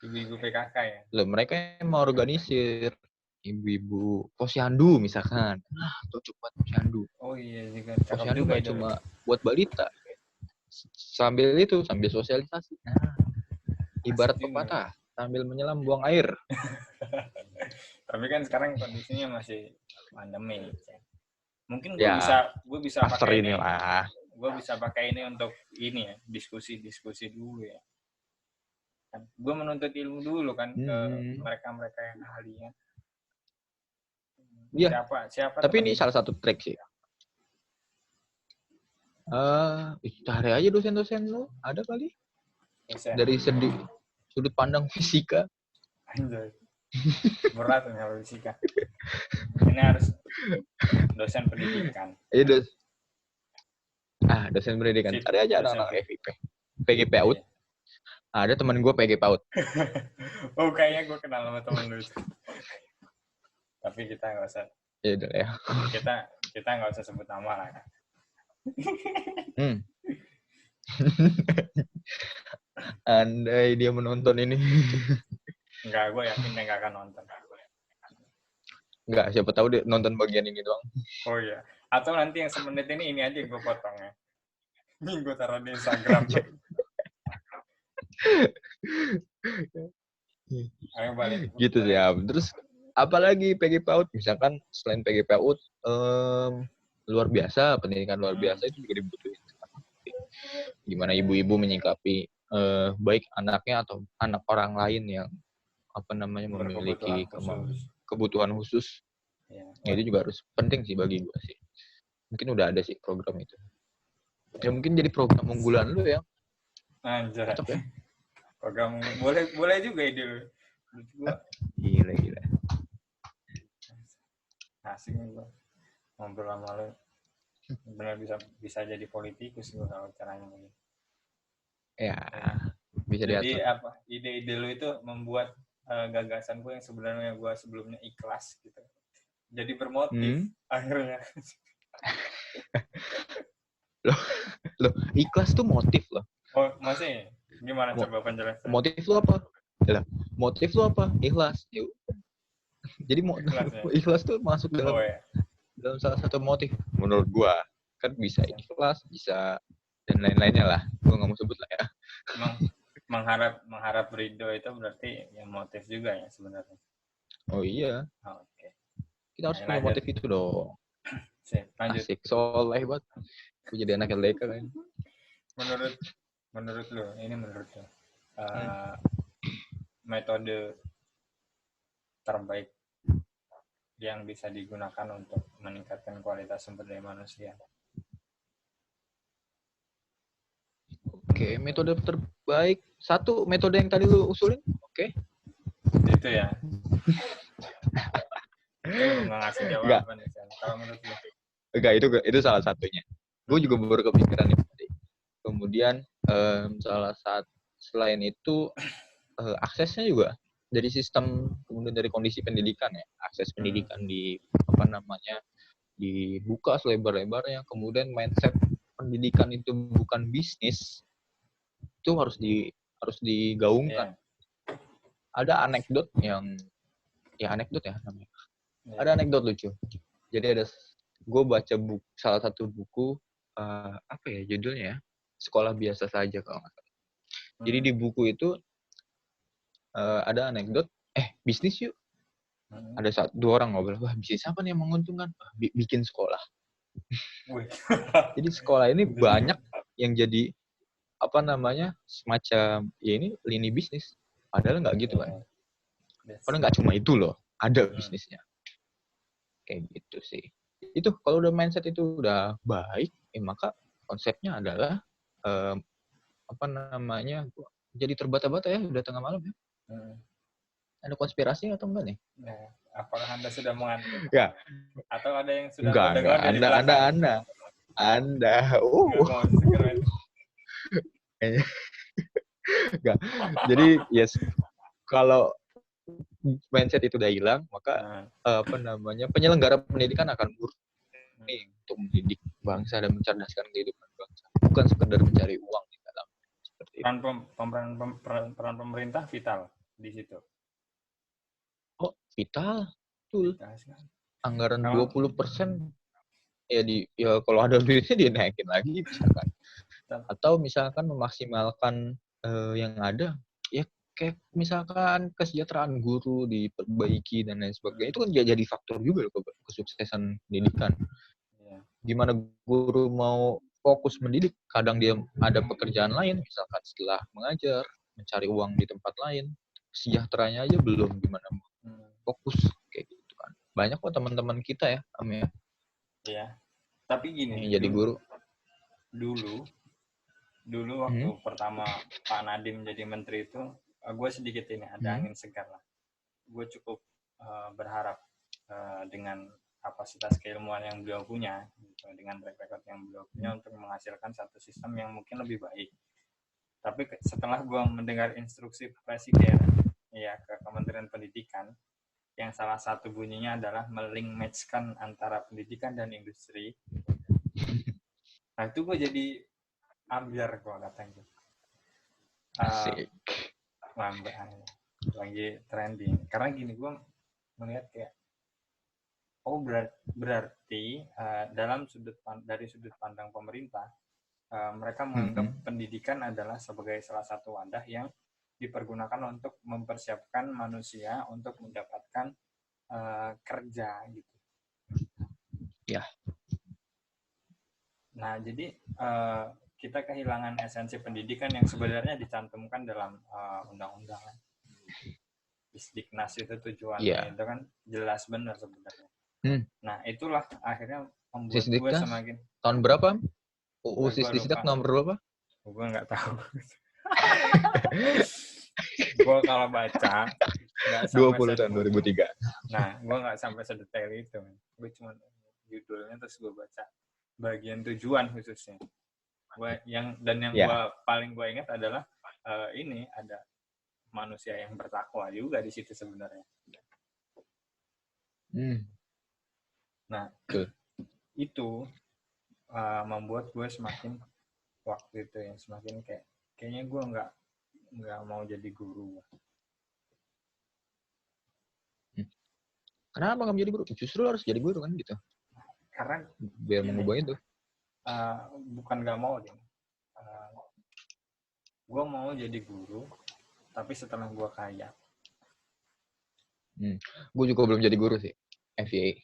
Ibu-ibu PKK ya. Loh, mereka yang mau organisir ibu-ibu posyandu misalkan. Nah, cocok buat posyandu. Oh iya juga. Posyandu nggak cuma buat balita. Sambil sosialisasi. Nah, ibarat pepatah, sambil menyelam buang air. Tapi kan sekarang kondisinya masih pandemi. Mungkin gue bisa pakai ini lah. Gue bisa pakai ini untuk ini ya, diskusi dulu ya. Gue menuntut ilmu dulu kan ke mereka yang ahlinya. Iya. Siapa? Tapi ini salah satu trik sih. Cari aja dosen-dosen lu, ada kali. Dari sudut pandang fisika. Anjay. Berat nih kalau fisika. Ini harus dosen pendidikan. Iya, dosen pendidikan. Cari aja Dosen anak-anak FIP. PG PAUD. Ada teman gue PG PAUD. Oh, kayaknya gue kenal sama temen lu itu. Tapi kita nggak usah. Ya udah ya. Kita nggak usah sebut nama lah. Ya. Andai dia menonton ini. Enggak, gue yakin dia nggak akan nonton. Enggak, siapa tahu dia nonton bagian ini doang. Oh iya. Atau nanti yang semenit ini aja gue potong ya. Ini gue taruh di Instagram. Ayo balik. Gitu sih ya. Terus apalagi PG PAUD? Misalkan selain PG PAUD, luar biasa, pendidikan luar biasa itu juga dibutuhin. Gimana ibu-ibu menyikapi baik anaknya atau anak orang lain yang memiliki kebutuhan khusus. Ya, itu juga harus penting sih bagi gue sih. Mungkin udah ada sih program itu. Ya mungkin jadi program unggulan lu ya. Anjay. Cocok ya. Program boleh juga ide lu. Gila. Asik nih gue. Ngobrol sama lu. Benar bisa jadi politikus gue kalau caranya begini. Ya, bisa diatur. Jadi apa? Ide-ide lu itu membuat gagasan gue yang sebenarnya gue sebelumnya ikhlas gitu. Jadi bermotif akhirnya. Loh, ikhlas tuh motif loh. Oh, masih? Gimana coba penjelasan? Motif lu apa? Motif lu apa? Ikhlas. Yuk. Jadi ikhlas tuh masuk dalam salah satu motif menurut gua. Kan bisa ikhlas, bisa dan lain-lainnya lah. Gua nggak mau sebut lah ya. Mengharap ridho itu berarti yang motif juga ya sebenarnya. Oh iya. Oke. Kita harus punya motif itu dong. Lanjut. Asik, soleh banget. Gue jadi anak LDK kan. Menurut lu, metode terbaik yang bisa digunakan untuk meningkatkan kualitas sumber daya manusia. Oke, metode terbaik. Satu metode yang tadi lu usulin. Oke. Itu ya. Itu nggak ngasih jawaban. Kalau menurut lu? Enggak, itu salah satunya. Gue juga baru kepikiran itu tadi. Kemudian selain itu aksesnya juga dari sistem, kemudian dari kondisi pendidikan ya, akses pendidikan dibuka selebar-lebarnya, kemudian mindset pendidikan itu bukan bisnis, itu harus digaungkan. Ada anekdot namanya. Ada anekdot lucu. Jadi gue baca salah satu buku judulnya ya, Sekolah Biasa Saja kalau nggak salah. Jadi di buku itu ada anekdot, bisnis yuk. Ada dua orang ngobrol, wah bisnis apa nih yang menguntungkan? Bikin sekolah. Jadi sekolah ini banyak yang jadi semacam ya ini lini bisnis. Padahal nggak gitu kan. Padahal nggak cuma itu loh, ada bisnisnya. Kayak gitu sih. Itu kalau udah mindset itu udah baik, maka konsepnya adalah jadi terbata-bata ya, udah tengah malam ya. Ada konspirasi atau enggak nih? Nah, apakah Anda sudah mengantuk? Enggak. Atau ada yang sudah mendengar dari belakang? Anda. Enggak. Jadi yes, kalau mindset itu udah hilang, maka penyelenggara pendidikan akan murni untuk mendidik bangsa dan mencerdaskan kehidupan bangsa, bukan sekedar mencari uang di dalam. Seperti peran pemerintah vital di situ. Oh, vital. Betul. Anggaran 20% ya kalau ada duitnya dinaikin lagi misalkan. Atau misalkan memaksimalkan yang ada, ya kayak misalkan kesejahteraan guru diperbaiki dan lain sebagainya, itu kan jadi faktor juga loh kesuksesan pendidikan. Gimana guru mau fokus mendidik, kadang dia ada pekerjaan lain, misalkan setelah mengajar, mencari uang di tempat lain, sejahteranya aja belum, gimana fokus kayak gitu kan. Banyak kok teman-teman kita ya, Am ya. Iya. Tapi gini, jadi guru. Dulu waktu pertama Pak Nadiem jadi menteri itu, gue sedikit ini ada angin segar lah. gue cukup berharap dengan kapasitas keilmuan yang beliau punya, gitu, dengan track record yang beliau punya untuk menghasilkan satu sistem yang mungkin lebih baik. Tapi setelah gue mendengar instruksi Presiden ya ke Kementerian Pendidikan, yang salah satu bunyinya adalah melink matchkan antara pendidikan dan industri, nah itu gue jadi ambiar gue katanya. Asik. Lagi trending. Karena gini, gue melihat kayak berarti dari sudut pandang pemerintah, mereka menganggap pendidikan adalah sebagai salah satu wadah yang dipergunakan untuk mempersiapkan manusia untuk mendapatkan kerja gitu. Ya. Nah, jadi kita kehilangan esensi pendidikan yang sebenarnya dicantumkan dalam undang-undang. Isdiknas itu tujuannya itu kan jelas benar sebenarnya. Nah, itulah akhirnya membuat gue semakin... Tahun berapa? UU Sisdiknas nomor berapa? Gue nggak tahu. Gue kalau baca nggak sampai 20 tahun 2003. Nah, gue nggak sampai sedetail itu. Gue cuma judulnya terus gue baca bagian tujuan khususnya. Yang paling gue ingat adalah ini ada manusia yang bertakwa juga di situ sebenarnya. Nah, itu membuat gue semakin waktu itu yang semakin kayaknya gue nggak mau jadi guru. Kenapa nggak menjadi guru? Justru harus jadi guru kan gitu. Karena biar mengubah itu. Bukan nggak mau deh. Gue mau jadi guru, tapi setelah gue kaya. Gue juga belum jadi guru sih. FYI.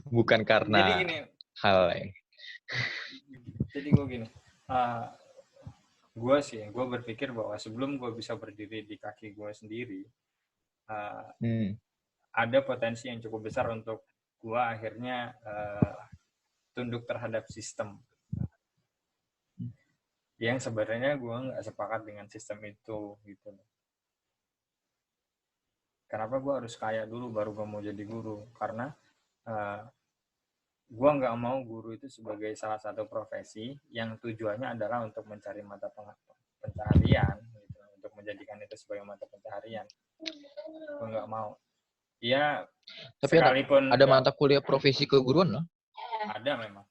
Bukan karena jadi gini, hal lain. Jadi gue gini, gue berpikir bahwa sebelum gue bisa berdiri di kaki gue sendiri, ada potensi yang cukup besar untuk gue akhirnya tunduk terhadap sistem. Yang sebenarnya gue nggak sepakat dengan sistem itu gitu. Kenapa gue harus kaya dulu baru gue mau jadi guru? Karena gue nggak mau guru itu sebagai salah satu profesi yang tujuannya adalah untuk mencari mata pencaharian, gitu, untuk menjadikan itu sebagai mata pencaharian. Gue nggak mau. Ya, tapi sekalipun ada mata kuliah profesi keguruan loh. Ada memang.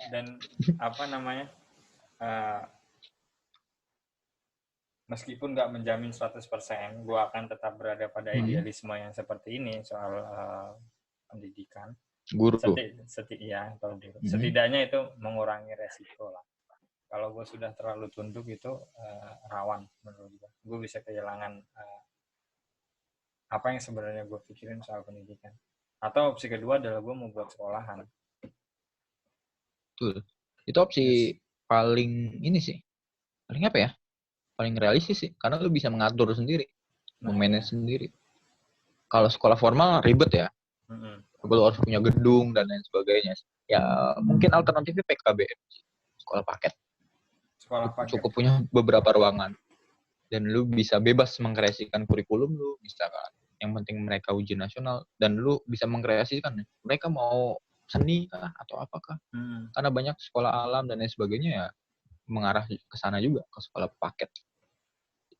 Dan apa namanya? Meskipun nggak menjamin 100%, gue akan tetap berada pada idealisme yang seperti ini soal pendidikan. Guru. Setidaknya itu mengurangi resiko lah. Kalau gue sudah terlalu tunduk itu rawan menurut gue. Gue bisa kehilangan apa yang sebenarnya gue pikirin soal pendidikan. Atau opsi kedua adalah gue mau buat sekolahan. Betul. Itu opsi paling ini sih. Paling apa ya? Paling realistis sih, karena lu bisa mengatur sendiri, memanage sendiri. Kalau sekolah formal ribet ya, lu harus punya gedung dan lain sebagainya. Ya mungkin alternatifnya PKBM, sekolah paket. Cukup punya beberapa ruangan, dan lu bisa bebas mengkreasikan kurikulum lu, misalkan. Yang penting mereka ujian nasional, dan lu bisa mengkreasikan mereka mau seni kah atau apakah? Karena banyak sekolah alam dan lain sebagainya ya mengarah ke sana juga, ke sekolah paket.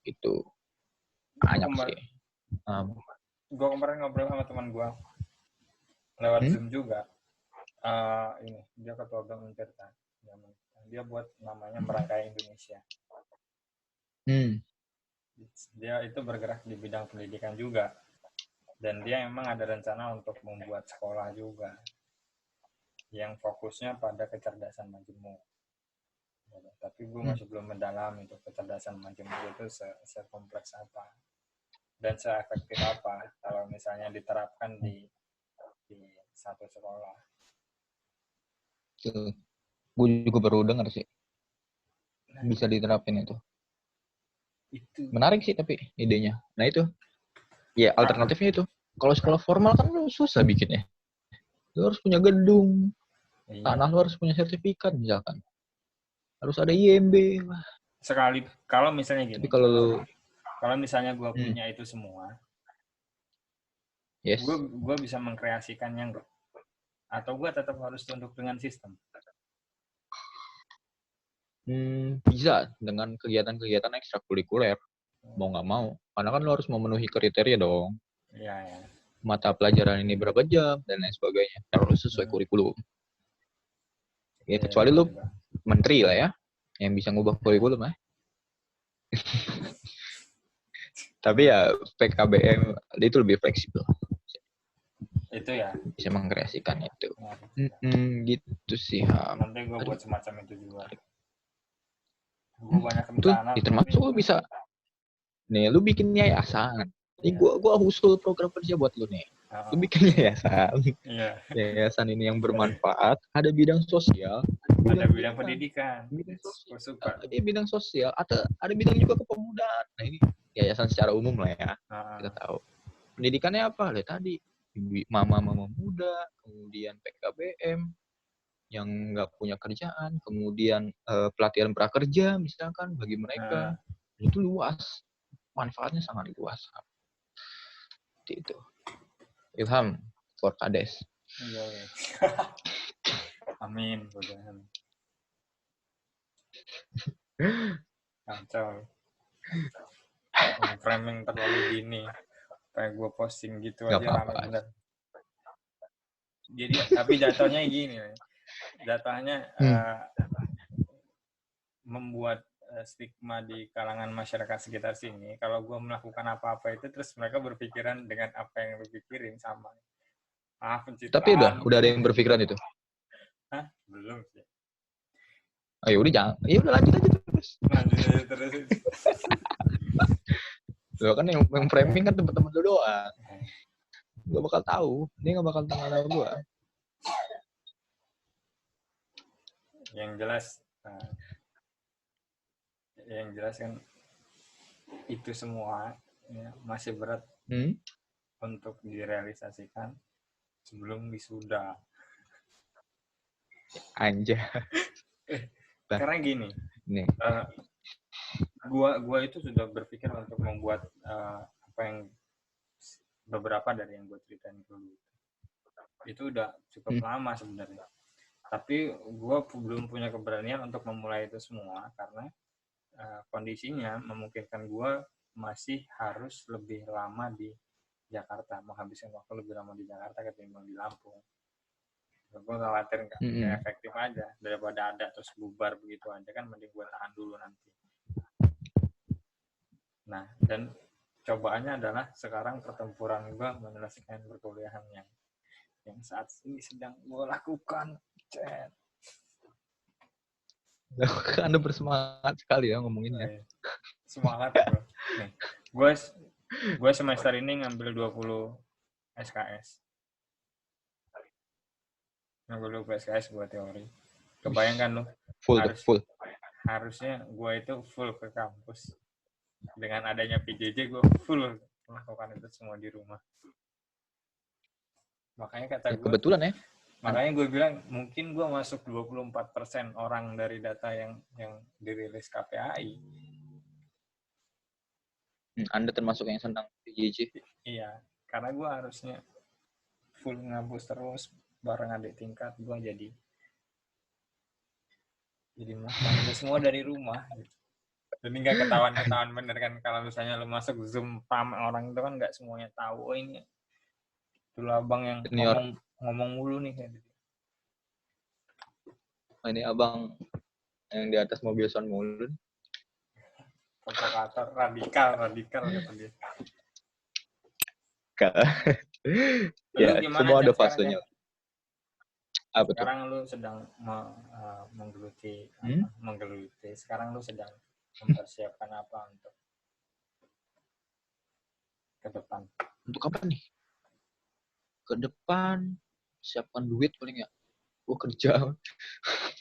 Itu banyak sih. Gue kemarin ngobrol sama teman gue lewat Zoom juga. Ini dia ketua Bank Untirta. Dia buat namanya Merangkai Indonesia. Dia itu bergerak di bidang pendidikan juga. Dan dia memang ada rencana untuk membuat sekolah juga yang fokusnya pada kecerdasan majemuk. Tapi gue masih belum mendalam itu kecerdasan majemuk itu sekompleks apa dan seefektif apa kalau misalnya diterapkan di satu sekolah. Gue juga baru dengar sih bisa diterapin itu. Menarik sih tapi idenya. Nah itu ya alternatifnya itu. Kalau sekolah formal kan lu susah bikinnya. Lu harus punya gedung, tanah lu harus punya sertifikat misalkan. Harus ada IMB. Wah, sekali kalau misalnya gini, Tapi kalau kalau misalnya gue punya itu semua, yes, gue bisa mengkreasikannya enggak? Atau gue tetap harus tunduk dengan sistem? bisa dengan kegiatan-kegiatan ekstrakurikuler, mau nggak mau. Karena kan lo harus memenuhi kriteria dong. Iya, ya. Mata pelajaran ini berapa jam, dan lain sebagainya. Harus sesuai kurikulum. Ya, Iya, kecuali benar lo juga. menteri lah ya, yang bisa ngubah kurikulum ya. Tapi ya PKBM itu lebih fleksibel. Itu ya. Bisa mengkreasikan itu. Nah, Gitu sih, Ham. nanti gue buat semacam itu juga. Gue banyak Itu rencana. termasuk lo bisa nih, lu bikin yayasan. Ini Iya. gua usul program kerja buat lu nih. Lu bikin yayasan. Iya. Yayasan ini yang bermanfaat, ada bidang sosial, Ada bidang pendidikan. bidang Gue sosial, suka. bidang sosial, ada bidang juga kepemudaan. Nah, ini yayasan secara umum lah ya. Kita tahu. Pendidikannya apa? Lihat tadi, mama-mama muda, kemudian PKBM yang nggak punya kerjaan, kemudian pelatihan prakerja misalkan bagi mereka. Itu luas. Manfaatnya sangat luas. Seperti itu. Ilham for Kades. Iya. Amin. Mudah-mudahan. Kacau. Framing terlalu dini. Kayak gue posting gitu Gak aja rame bener. Jadi tapi jatuhnya gini. Jatuhnya membuat stigma di kalangan masyarakat sekitar sini. Kalau gue melakukan apa-apa itu terus mereka berpikiran dengan apa yang lu pikirin sama. Pencitraan. Tapi udah ada yang berpikiran itu. Hah? Belum sih. Ayo udah jangan. Ya udah lanjut aja terus. Lanjut aja terus. Lo kan yang framing kan teman-teman lo doang. Gak bakal tahu. Dia gak bakal tahu gue. Yang jelas kan itu semua ya, masih berat untuk direalisasikan sebelum wisuda. Anjay. Karena gini, gua itu sudah berpikir untuk membuat apa yang beberapa dari yang gue ceritain dulu itu udah cukup lama sebenarnya. Tapi gue belum punya keberanian untuk memulai itu semua karena kondisinya memungkinkan gue masih harus lebih lama di Jakarta, menghabiskan waktu lebih lama di Jakarta ketimbang di Lampung. Gue khawatir nggak efektif aja daripada ada terus bubar begitu aja kan, mending gue tahan dulu nanti. Nah, dan cobaannya adalah sekarang pertempuran gue menyelesaikan perkuliahan yang saat ini sedang gue lakukan. Anda bersemangat sekali ya ngomonginnya. Semangat bro. Nih, gue semester ini ngambil 20 SKS. Ngambil 20 SKS buat teori. Kebayangkan lo, harusnya gue itu full ke kampus. Dengan adanya PJJ gue full melakukan itu semua di rumah. Makanya kata gue, kebetulan ya. Makanya gue bilang mungkin gue masuk 24% orang dari data yang dirilis KPAI. Anda termasuk yang senang PJJ. Iya, karena gue harusnya full ngabus terus bareng adik tingkat gue jadi melakukan itu semua dari rumah. Jadi nggak ketahuan bener kan kalau misalnya lu masuk Zoom pam orang itu kan nggak semuanya tahu. Oh ini dulu abang yang ngomong mulu nih kayak gitu. Ini abang yang di atas mobil Son Mulun. Provokator, radikal kata dia. Ya, semua ada fasenya. Sekarang lu sedang menggeluti. Sekarang lu sedang mempersiapkan apa untuk ke depan? Untuk apa nih? Ke depan siapkan duit paling ya. Gue kerja.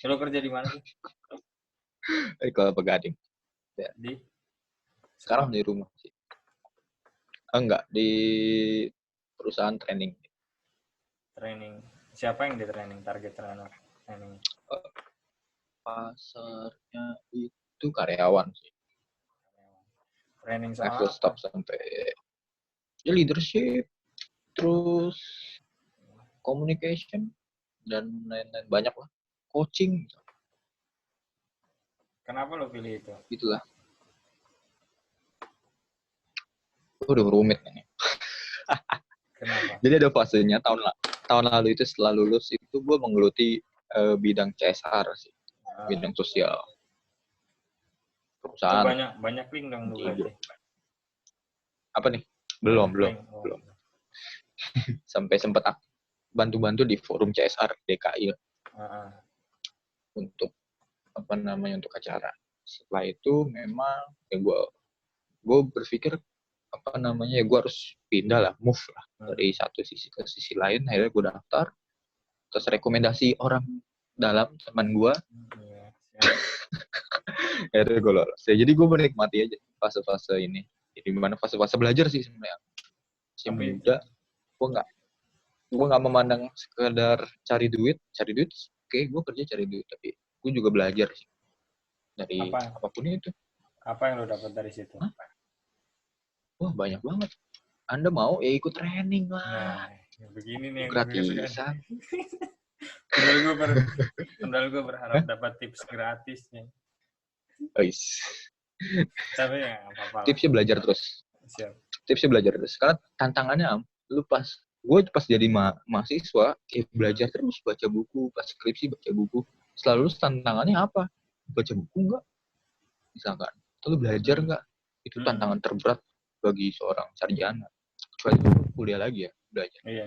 Lu kerja di mana sih? Di Kelapa Gading. Ya. Di? Sekarang di rumah sih. Enggak, di perusahaan training. Training. Siapa yang di training? Target training? Pasarnya itu itu karyawan sih. Training soal Full apa? stop sampai ya leadership, terus communication dan lain-lain banyak lah. Coaching, Kenapa lo pilih itu? gitulah. Udah rumit ini. Kenapa? Jadi ada fasenya tahun lalu itu setelah lulus itu gue menggeluti bidang CSR sih, bidang sosial perusahaan. Banyak link dong lu berarti. Apa nih? Belum. Sampai sempat bantu-bantu di forum CSR DKI untuk untuk acara. Setelah itu memang ya gue berpikir gue harus pindah lah, move lah dari satu sisi ke sisi lain. Akhirnya gue daftar, terus rekomendasi orang dalam teman gue, akhirnya gue lolos. Ya, jadi gue menikmati aja fase-fase ini. Jadi mana fase-fase belajar sih sebenarnya. Masih muda, gue nggak memandang sekedar cari duit. Oke, gue kerja cari duit, tapi gue juga belajar sih dari apapun itu. Apa yang lo dapat dari situ? Wah, banyak banget. Anda mau ya ikut training lah. Nah, begini nih yang gratisan. Padahal gue berharap dapat tips gratisnya. Tapi ya apa-apa. Tipsnya belajar terus. Siap. Tipsnya belajar terus. Karena tantangannya gue pas jadi mahasiswa, belajar terus, baca buku, pas skripsi baca buku. Setelah lulus tantangannya apa? Baca buku enggak? Misalkan. Lalu belajar enggak? Itu tantangan terberat bagi seorang sarjana. Kecuali kuliah lagi ya, belajar. Iya.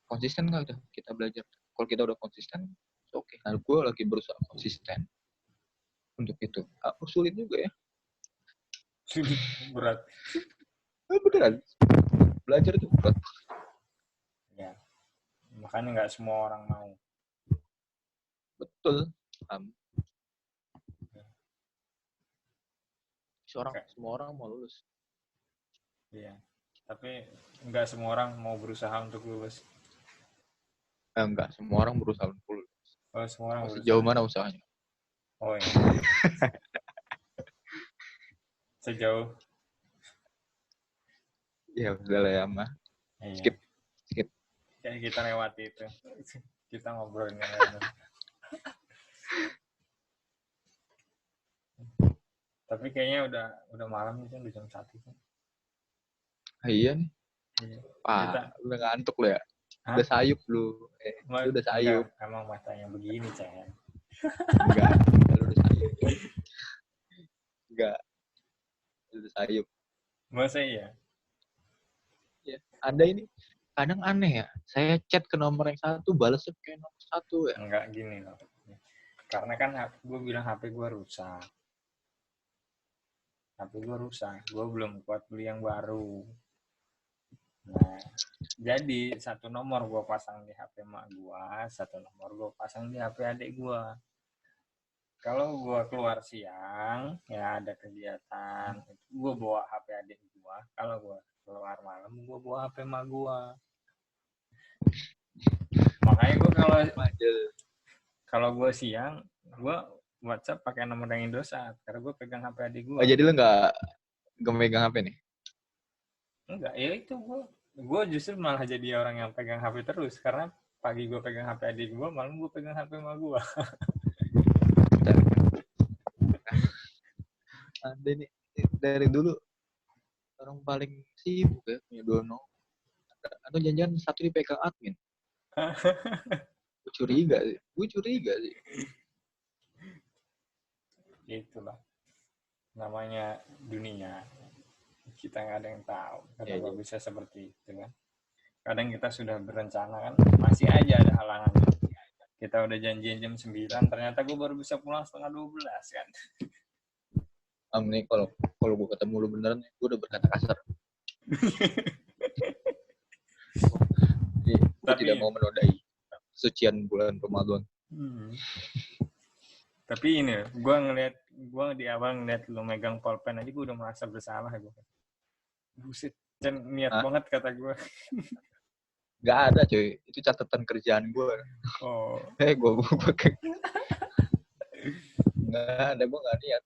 Konsisten nggak kita belajar? Kalau kita udah konsisten, oke. Nah, gue lagi berusaha konsisten untuk itu. Sulit juga ya. Berat. Beneran. Belajar itu berat. Ya. Makanya nggak semua orang mau. Betul. Semua orang mau lulus. Iya. Tapi nggak semua orang mau berusaha untuk lulus. Enggak, semua orang berusaha untuk lulus. Oh, semua orang berusaha. Sejauh mana usahanya? Oh iya. Sejauh. Ya udah lah ya, mah. Iya. Skip. Kayak kita lewati itu. Kita ngobrolin yang lain. Tapi kayaknya udah malam nih kan, udah jam 1 kan. Iya nih. Iya. Udah ngantuk lu ya? Udah sayup lu. Lu udah sayup. Emang matanya begini, Cen. Enggak, lu udah sayup. Enggak. Lu udah sayup. Masa iya? Ya, Anda ini kadang aneh ya. Saya chat ke nomor yang satu, balasnya kayak nomor satu ya. Enggak gini loh. Karena kan gue bilang HP gue rusak. Gue belum kuat beli yang baru. Nah, jadi satu nomor gue pasang di HP mak gue, satu nomor gue pasang di HP adik gue. Kalau gue keluar siang, ya ada kegiatan, gue bawa HP adik gue. Kalau gue keluar malam, gue bawa HP mak gue. Makanya gue kalau gue siang, gue WhatsApp pakai nomor yang Indosat, karena gue pegang HP adik gue. Oh, jadi lu nggak megang HP nih? Enggak, ya itu gue justru malah jadi orang yang pegang HP terus, karena pagi gue pegang HP adik gue, malam gue pegang HP emak gue. Anda ini dari dulu orang paling sibuk ya, punya dua nomor. Atau jangan-jangan satu dipegang admin. Gue curiga sih. Itulah namanya dunia, kita nggak ada yang tahu kenapa bisa seperti itu kan. Kadang kita sudah berencana kan, masih aja ada halangan. Kita udah janjian jam 9, ternyata gue baru bisa pulang setengah 12 kan. Nih kalau gue ketemu lu beneran, gue udah berkata kasar. Gue tidak mau menodai sucian bulan Ramadan. Tapi ini, gue di awal ngeliat lu megang pulpen aja, gue udah merasa bersalah gue. Buset, niat banget kata gue. Gak ada cuy, itu catatan kerjaan gue. Oh. Gue Nggak ada, gue nggak lihat.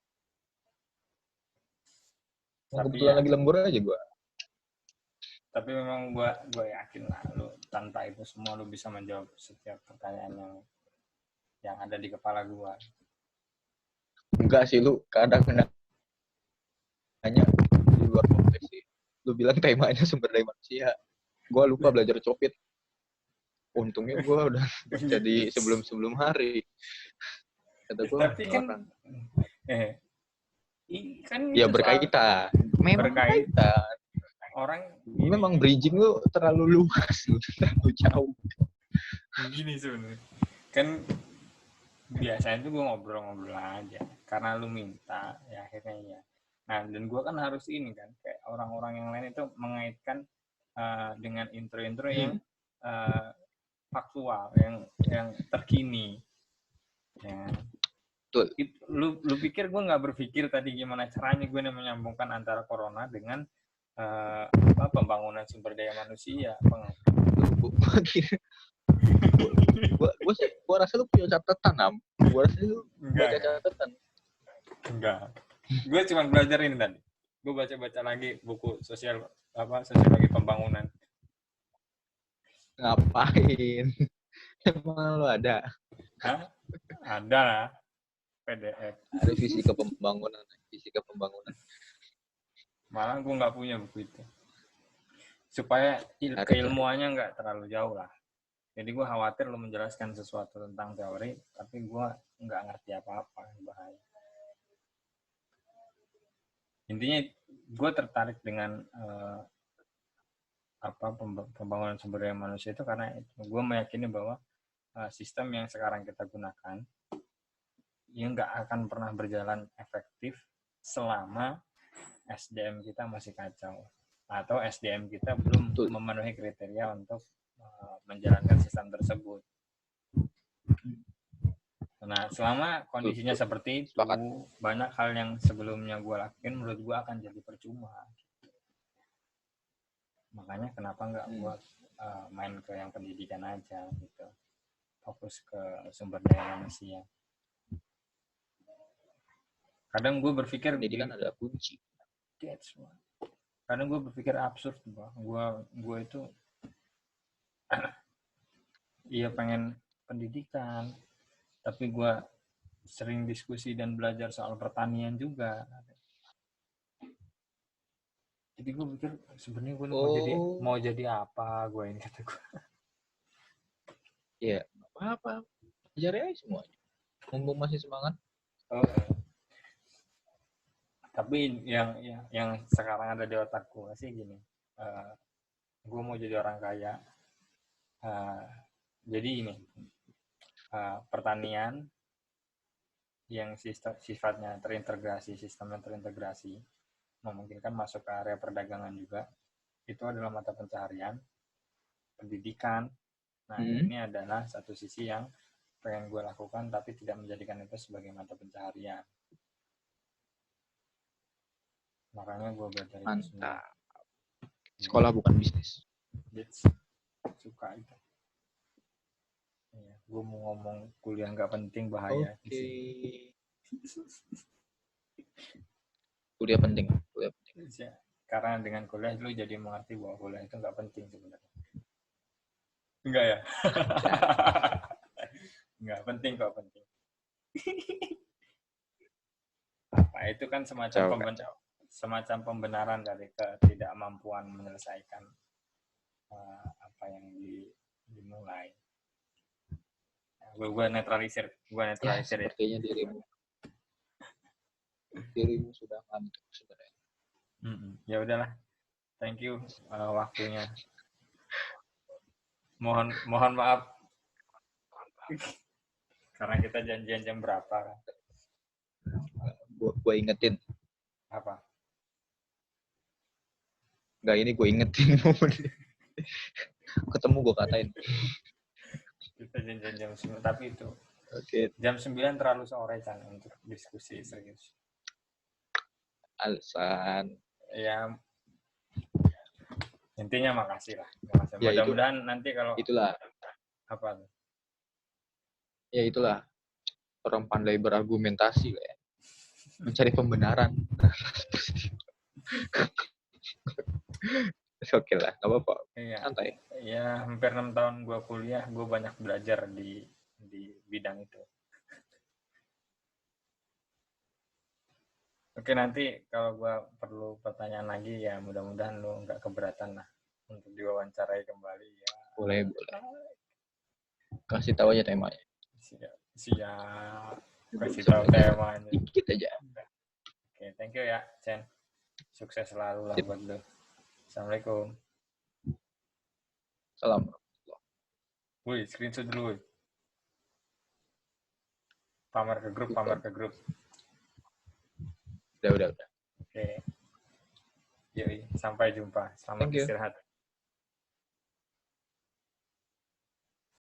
Tapi Kebetulan ya, lagi lembur aja gue. tapi memang gue yakin lah lu tanpa itu semua lu bisa menjawab setiap pertanyaan yang ada di kepala gue. Enggak sih, lu kadang nanya di luar konteks sih. Lu bilang temanya sumber daya manusia. Gue lupa belajar copit. Untungnya gue udah jadi sebelum hari. Kata gue, Tapi kan orang. kan Ya itu soal berkaitan. Memang berkait berkaitan. orang Memang bridging lu terlalu luas, lu terlalu jauh. gini sebenarnya. Kan biasanya tuh gue ngobrol-ngobrol aja karena lu minta ya akhirnya ya. Nah, dan gue kan harus ini kan kayak orang-orang yang lain itu mengaitkan dengan intro-intro yang faktual, yang terkini. Ya. Betul. Lu pikir gue nggak berpikir tadi gimana caranya gue menyambungkan antara corona dengan pembangunan sumber daya manusia. Gue rasa lu punya catatan, Am. Gue rasa lu baca catatan. Enggak. Gue cuma belajar ini tadi. Gue baca-baca lagi buku sosiologi pembangunan. Ngapain? Emang lu ada? Hah? Ada lah. PDF. Ada fisika pembangunan. Malah gue nggak punya buku itu. Supaya keilmuannya nggak terlalu jauh lah. Jadi gue khawatir lo menjelaskan sesuatu tentang teori, tapi gue nggak ngerti apa-apa. Bahaya. Intinya gue tertarik dengan pembangunan sumber daya manusia itu karena gue meyakini bahwa sistem yang sekarang kita gunakan yang nggak akan pernah berjalan efektif selama SDM kita masih kacau atau SDM kita belum memenuhi kriteria untuk menjalankan sistem tersebut. Nah, selama kondisinya seperti itu, banyak hal yang sebelumnya gue lakuin menurut gue akan jadi percuma. Makanya kenapa nggak gue main ke yang pendidikan aja gitu, fokus ke sumber daya manusia. Kadang gue berpikir pendidikan ada kunci. Kadang gue berpikir absurd, bah. Gue itu iya pengen pendidikan, tapi gue sering diskusi dan belajar soal pertanian juga. Jadi gue pikir sebenarnya gue mau jadi apa gue ini, kata gue. Iya, apa ajarin aja semuanya. Mumpung masih semangat. Tapi yang sekarang ada di otak gue sih gini, gue mau jadi orang kaya. Jadi ini pertanian yang sifatnya terintegrasi, sistemnya terintegrasi, memungkinkan masuk ke area perdagangan juga. Itu adalah mata pencaharian. Pendidikan, nah ini adalah satu sisi yang pengen gue lakukan, tapi tidak menjadikan itu sebagai mata pencaharian. Makanya gue belajar itu semua. Sekolah bukan bisnis. Suka itu. Ya, gue mau ngomong kuliah nggak penting, bahaya. Kuliah penting. Ya, karena dengan kuliah lu jadi mengerti bahwa kuliah itu nggak penting sebenarnya. Enggak ya? Enggak penting kok, penting. Apa itu kan semacam pembenaran dari ketidakmampuan menyelesaikan apa yang dimulai. Gue netralisir ya, sepertinya dirimu sudah ngantuk sebenarnya. Ya udahlah, thank you waktunya. Mohon maaf karena kita janjian jam berapa kan? Gue ingetin. Apa? Enggak, ini gue ingetin. Ketemu gue katain. Kita janjian jam 9, tapi itu jam 9 terlalu sore kan untuk diskusi serius. Alasan. Ya, intinya makasih lah. Mudah-mudahan nanti kalau itulah. Apa? Ya itulah. orang pandai berargumentasi kayak mencari pembenaran. Oke lah, nggak apa-apa, Iya. santai. Ya, hampir 6 tahun gue kuliah, gue banyak belajar di bidang itu. Oke, nanti kalau gue perlu pertanyaan lagi, ya mudah-mudahan lu nggak keberatan lah untuk diwawancarai kembali ya. Boleh. Kasih tahu aja temanya. Siap. Kasih tahu temanya. Dikit aja. Oke, thank you ya, Chen. Sukses selalu lah Sip. buat lu. Assalamualaikum. Salam. Wih, screenshot dulu. Wih. Pamer ke grup. Udah. Oke. Yoi, sampai jumpa. Selamat Thank you. istirahat.